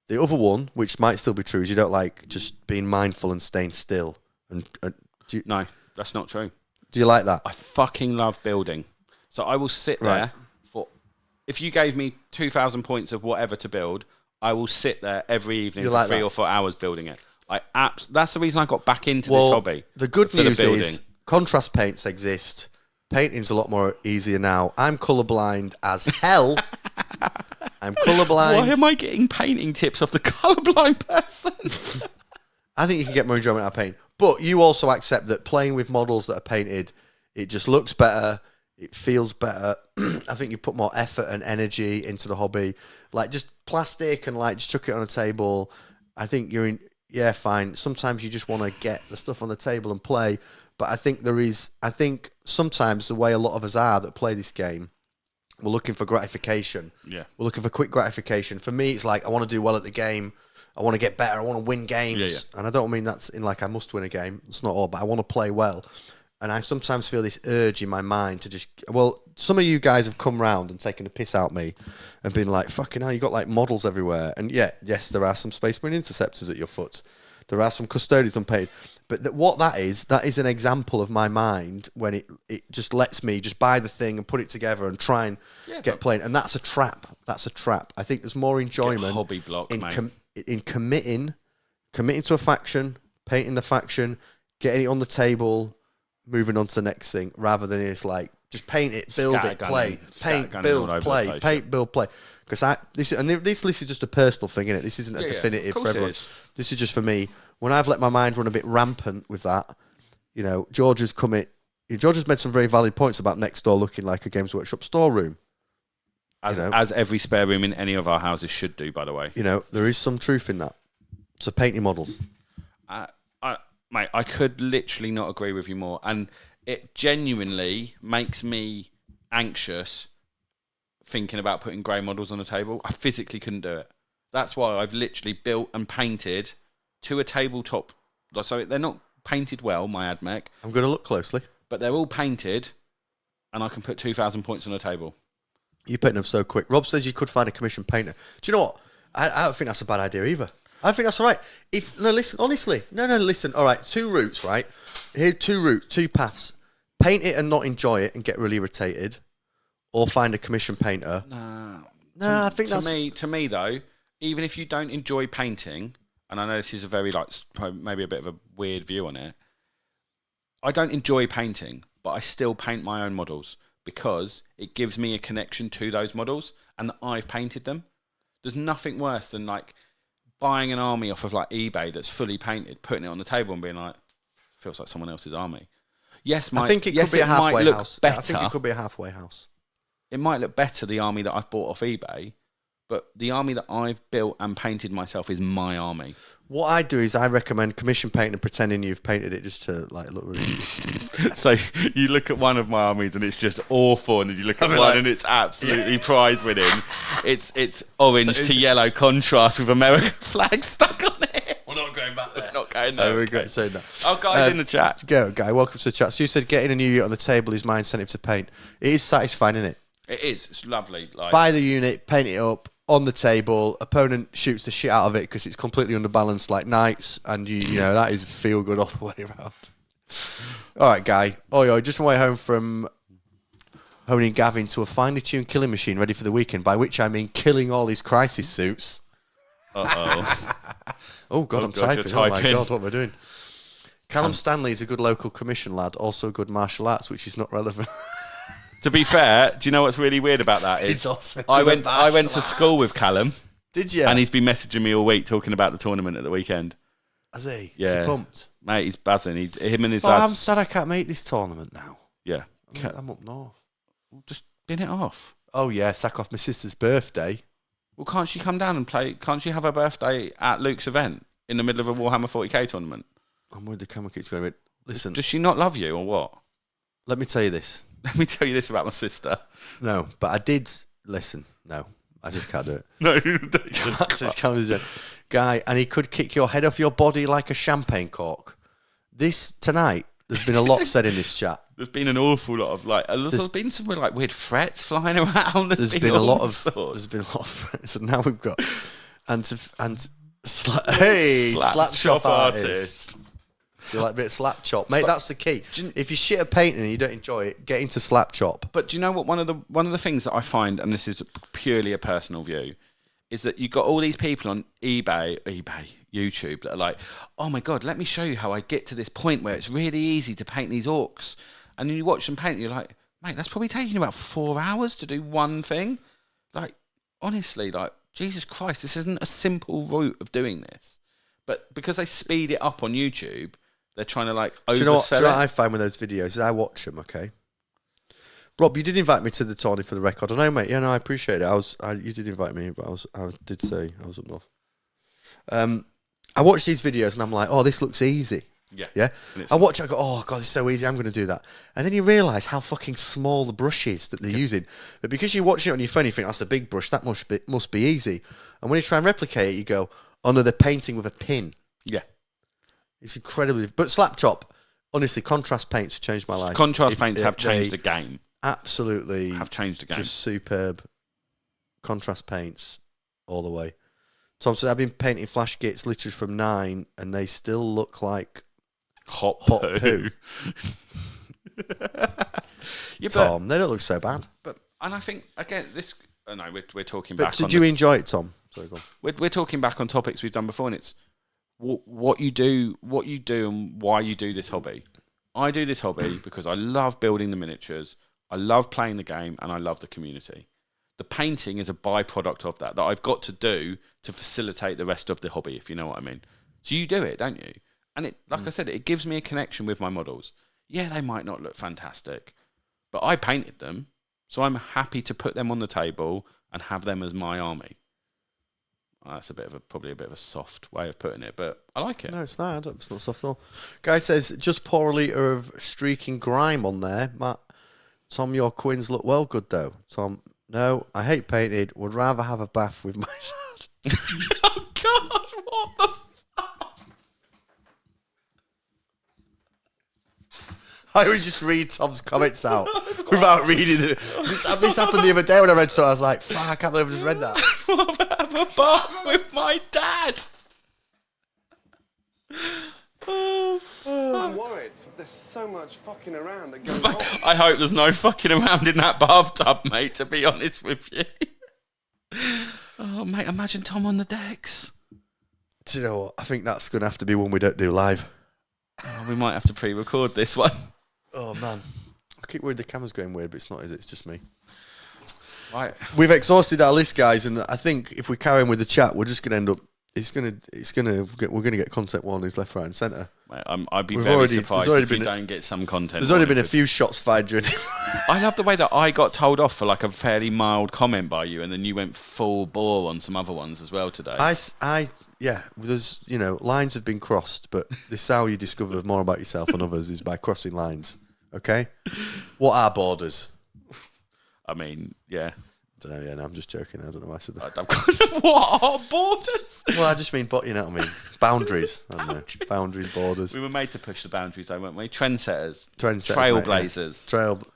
The other one, which might still be true, is you don't like just being mindful and staying still. No, that's not true. Do you like that? I fucking love building. So I will sit there for... If you gave me 2,000 points of whatever to build, I will sit there every evening for 3 or 4 hours building it. That's the reason I got back into this hobby. The good news is contrast paints exist. Painting's a lot more easier now. I'm colourblind as hell. I'm colourblind. Why am I getting painting tips off the colourblind person? I think you can get more enjoyment out of paint. But you also accept that playing with models that are painted, it just looks better. It feels better. I think you put more effort and energy into the hobby. Like just plastic and like just chuck it on a table. I think you're in... Yeah, fine. Sometimes you just want to get the stuff on the table and play. But I think sometimes the way a lot of us are that play this game, we're looking for gratification. Yeah. We're looking for quick gratification. For me, it's like I want to do well at the game. I want to get better. I want to win games. Yeah. And I don't mean that's in like I must win a game. It's not all, but I want to play well. And I sometimes feel this urge in my mind to just... Well, some of you guys have come round and taken the piss out me and been like, fucking hell, you got like models everywhere. And yeah, yes, there are some Space Marine interceptors at your foot. There are some custodians unpaid. But what that is an example of my mind when it just lets me just buy the thing and put it together and try and get playing. And that's a trap. That's a trap. I think there's more enjoyment hobby block, in committing to a faction, painting the faction, getting it on the table, moving on to the next thing, rather than it's like just paint it, build it, play, paint, build, play, paint, build, play. Because this is just a personal thing, isn't it? This isn't a definitive for everyone. This is just for me. When I've let my mind run a bit rampant with that, you know, George has made some very valid points about next door looking like a Games Workshop storeroom. As every spare room in any of our houses should do, by the way. You know, there is some truth in that. So painting models. Mate, I could literally not agree with you more. And it genuinely makes me anxious thinking about putting grey models on the table. I physically couldn't do it. That's why I've literally built and painted to a tabletop. So they're not painted well, my AdMech. I'm going to look closely. But they're all painted, and I can put 2,000 points on the table. You paint them so quick. Rob says you could find a commission painter. Do you know what? I don't think that's a bad idea either. I think that's all right. Listen. All right, 2 routes, right? Here, 2 routes, 2 paths. Paint it and not enjoy it and get really irritated, or find a commission painter. I think that's... To me, though, even if you don't enjoy painting, and I know this is a very, maybe a bit of a weird view on it, I don't enjoy painting, but I still paint my own models because it gives me a connection to those models and that I've painted them. There's nothing worse than, buying an army off of, eBay that's fully painted, putting it on the table and being like, feels like someone else's army. Yes, I think it could be a halfway house. Better. I think it could be a halfway house. It might look better, the army that I've bought off eBay, but the army that I've built and painted myself is my army. What I do is I recommend commission painting and pretending you've painted it just to look really good. So you look at one of my armies and it's just awful, and then you look at one and it's absolutely prize winning. It's orange to yellow contrast with American flag stuck on it. We're not going back there. We're not going there. I regret saying that. Oh, guys in the chat. Guy, welcome to the chat. So you said getting a new unit on the table is my incentive to paint. It is satisfying, isn't it? It is. It's lovely. Buy the unit, paint it up on the table. Opponent shoots the shit out of it because it's completely underbalanced like knights, and you know that is feel good all the way around. All right, Guy. Just on my way home from honing Gavin to a finely tuned killing machine ready for the weekend, by which I mean killing all his crisis suits. Oh, God, I'm typing. Oh, my God, what am I doing? Callum Stanley is a good local commission lad, also good martial arts, which is not relevant. To be fair, do you know what's really weird about that? Is I went to school with Callum. Did you? And he's been messaging me all week talking about the tournament at the weekend. Has he? Yeah. Is he pumped? Mate, he's buzzing. Him and his lads. I'm sad I can't make this tournament now. Yeah. I'm up north. Just bin it off. Oh, yeah, sack off my sister's birthday. Well, can't she come down and play? Can't she have her birthday at Luke's event in the middle of a Warhammer 40k tournament? I'm worried the camera keeps going. Listen. Does she not love you or what? Let me tell you this. Let me tell you this about my sister. No, but I did listen. No, I just can't do it. No, Guy, and he could kick your head off your body like a champagne cork. Tonight, there's been a lot said in this chat. There's been an awful lot of there's been some weird threats flying around. There's been a lot of threats, and now we've got slap chop artist. Do you like a bit of slap chop, mate? That's the key. If you shit a painting and you don't enjoy it, get into slap chop. But do you know what? One of the things that I find, and this is purely a personal view, is that you've got all these people on eBay, YouTube that are like, oh my God, let me show you how I get to this point where it's really easy to paint these orcs. And then you watch them paint and you're like, mate, that's probably taking you about 4 hours to do one thing. Honestly, Jesus Christ, this isn't a simple route of doing this. But because they speed it up on YouTube, they're trying to oversell do you know what I find with those videos is I watch them, okay? Rob, you did invite me to the tourney for the record. I know, mate. Yeah, no, I appreciate it. You did invite me, but I did say I was up north. I watch these videos and I'm like, oh, this looks easy. Yeah. I watch. I go, oh God, it's so easy. I'm going to do that. And then you realise how fucking small the brush is that they're using. But because you watch it on your phone, you think that's a big brush. That must be easy. And when you try and replicate it, you go, oh no, they're painting with a pin. Yeah. It's incredibly... But slap chop, honestly, contrast paints have changed my life. Contrast paints have changed the game. Absolutely. Have changed the game. Just superb contrast paints all the way. Tom said, I've been painting flash kits literally from 9 and they still look like hot poo. Yeah, Tom, they don't look so bad. And I think, again, this... Oh no, we're talking but back did you enjoy it, Tom? Sorry, go on. We're talking back on topics we've done before, and it's what you do and why you do this hobby. I do this hobby because I love building the miniatures, I love playing the game, and I love the community. The painting is a byproduct of that I've got to do to facilitate the rest of the hobby, if you know what I mean. So you do it, don't you? And it, like I said, it gives me a connection with my models. Yeah, they might not look fantastic, but I painted them, so I'm happy to put them on the table and have them as my army. That's probably a bit of a soft way of putting it, but I like it. No, it's not. It's not soft at all. Guy says, just pour a litre of streaking grime on there. Matt, Tom, your quins look well good, though. Tom, no, I hate painted. Would rather have a bath with my dad. Oh, God, what the fuck? I always just read Tom's comments out without reading it. This happened the other day when I read so I was like, fuck, I can't believe I just read that. Have a bath with my dad. Oh, I'm worried. There's so much fucking around that goes on. I hope there's no fucking around in that bathtub, mate, to be honest with you. Oh, mate, imagine Tom on the decks. Do you know what? I think that's going to have to be one we don't do live. Oh, we might have to pre-record this one. Oh, man. I keep worried the camera's going weird, but it's not, is it? It's just me. Right. We've exhausted our list, guys, and I think if we carry on with the chat, we're just going to end up. We're going to get content warnings left, right, and centre. Mate, I'd be very surprised if you don't get some content. There's already been a few shots fired during it. I love the way that I got told off for like a fairly mild comment by you, and then you went full bore on some other ones as well today. Yeah. There's lines have been crossed, but this is how you discover more about yourself and others is by crossing lines. Okay, what are borders? I mean, yeah. I don't know. Yeah, no, I'm just joking. I don't know why I said that. What are borders? Well, I just mean, but you know what I mean. Boundaries. I don't know. Boundaries, borders. We were made to push the boundaries, though, weren't we? Trendsetters, trailblazers,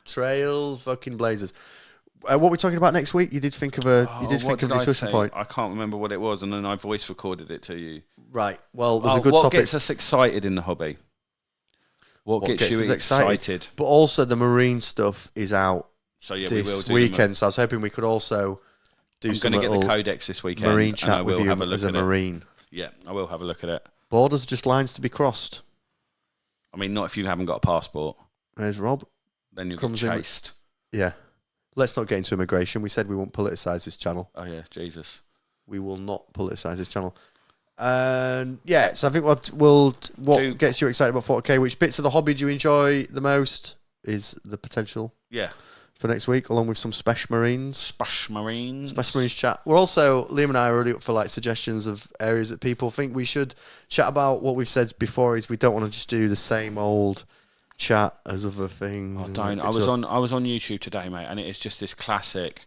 trail fucking blazers. What are we talking about next week? You did think of a discussion point. I can't remember what it was, and then I voice recorded it to you. Right. Well, there's a good what topic. What gets us excited in the hobby? What gets you excited? But also, the marine stuff is out. So yeah, this we will do weekend. So I was hoping we could also do some. I'm going to get the codex this weekend. Marine chat and I will with you have a look as a at marine. Yeah, I will have a look at it. Borders are just lines to be crossed. I mean, not if you haven't got a passport. There's Rob. Then you'll get chased. Yeah. Let's not get into immigration. We said we won't politicise this channel. Oh yeah, Jesus. We will not politicise this channel. And yeah, so I think what gets you excited about 40k? Which bits of the hobby do you enjoy the most? Is the potential? Yeah. For next week, along with some Spesh Marines. Spesh Marines chat. We're also, Liam and I are already up for like suggestions of areas that people think we should chat about. What we've said before is we don't want to just do the same old chat as other things. Oh, don't. I was on YouTube today, mate, and it is just this classic.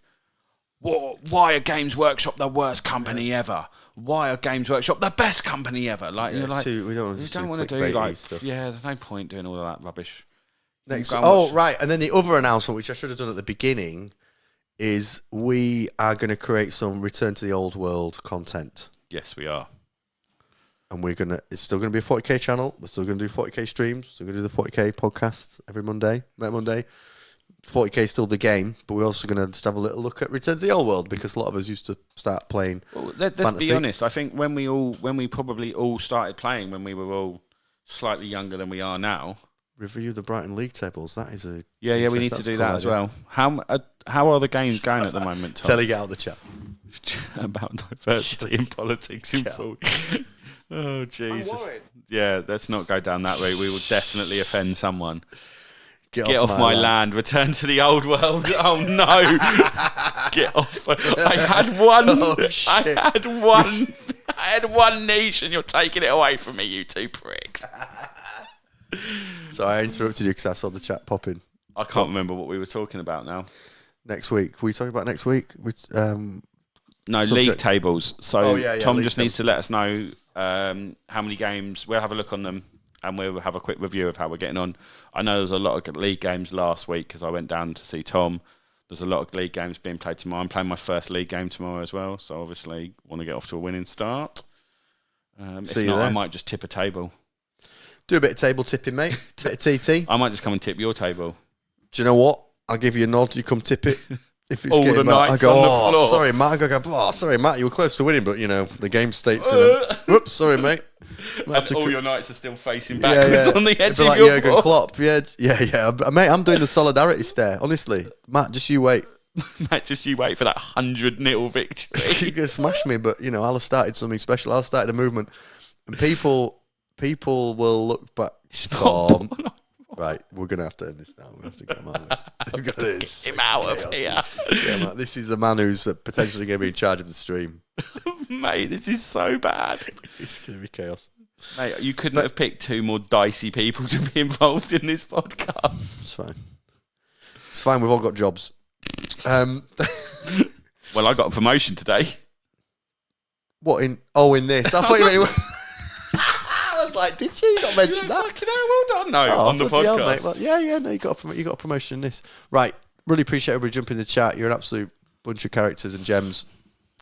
Why are Games Workshop the worst company ever? Why are Games Workshop the best company ever? Like, yeah, you're like, we don't want to do like stuff. Yeah, there's no point doing all of that rubbish. Right, and then the other announcement, which I should have done at the beginning, is we are going to create some Return to the Old World content. Yes, we are. And it's still going to be a 40k channel. We're still going to do 40k streams. Still going to do the 40k podcast every Monday. 40k is still the game, but we're also going to just have a little look at Return to the Old World because a lot of us used to start playing. Well, let's be honest. I think when we probably all started playing when we were all slightly younger than we are now. Review the Brighton League tables. That is a we need to do that as well. How are the games going at the moment, Tom? Telling it out of the chat about diversity in politics in food. Oh Jesus! Yeah, let's not go down that route. We will definitely offend someone. Get off my land. Return to the old world. Oh no! Get off! I had one. I had one niche, and you're taking it away from me, you two pricks. So I interrupted you because I saw the chat popping. I can't remember what we were talking about now. Next week. Were you talking about next week? No, league tables. So Tom just needs to let us know how many games. We'll have a look on them and we'll have a quick review of how we're getting on. I know there's a lot of league games last week because I went down to see Tom. There's a lot of league games being played tomorrow. I'm playing my first league game tomorrow as well. So obviously want to get off to a winning start. If not, I might just tip a table. Do a bit of table tipping, mate. Bit of TT. I might just come and tip your table. Do you know what? I'll give you a nod. You come tip it. If it's all the knights I go, on the floor. Sorry, Matt. I go, sorry, Matt. You were close to winning, but the game states in them. Whoops, sorry, mate. And all your knights are still facing backwards on the edge of like your Jurgen Klopp. Yeah. Mate, I'm doing the solidarity stare. Honestly, Matt, just you wait. Matt, just you wait for that 100-0 victory. You're gonna smash me, but I'll have started something special. I'll start a movement, and people will look back. Tom. Right, we're going to have to end this now. We have to get him out of here. We've got this. Get him out of here. Yeah, man, this is a man who's potentially going to be in charge of the stream. Mate, this is so bad. It's going to be chaos. Mate, you couldn't have picked two more dicey people to be involved in this podcast. It's fine. It's fine, we've all got jobs. Well, I got a promotion today. What in? Oh, in this. I thought you were... like, did you not mention that? Fucking hell, well done. No, on the bloody hell, podcast. mate. Well, yeah. No, you got a promotion in this. Right. Really appreciate everybody jumping in the chat. You're an absolute bunch of characters and gems.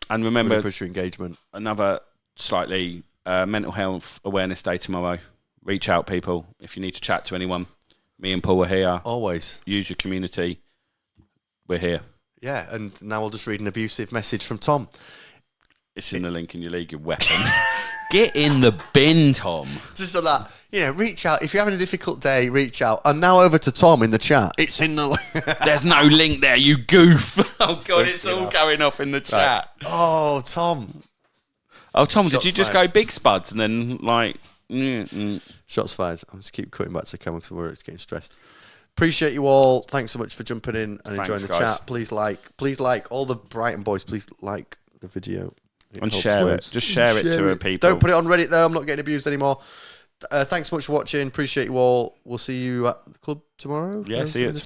And remember, really appreciate your engagement. Another slightly mental health awareness day tomorrow. Reach out, people. If you need to chat to anyone, me and Paul are here. Always. Use your community. We're here. Yeah, and now I'll just read an abusive message from Tom. It's in the link in your league, you weapon. Get in the bin, Tom. Just on that, reach out. If you're having a difficult day, reach out. And now over to Tom in the chat. It's in the... There's no link there, you goof. Oh, God, it's all going off in the chat. Right. Oh, Tom. Oh, Tom, Shots did you just fired. go big spuds and then, like... Shots fired. I'm just keep cutting back to the camera because I'm worried it's getting stressed. Appreciate you all. Thanks so much for jumping in and enjoying the guys. chat. Please like all the Brighton boys. Please like the video. And share it. Just share it to people. Don't put it on Reddit though. I'm not getting abused anymore. Thanks so much for watching. Appreciate you all. We'll see you at the club tomorrow. Yeah, see you.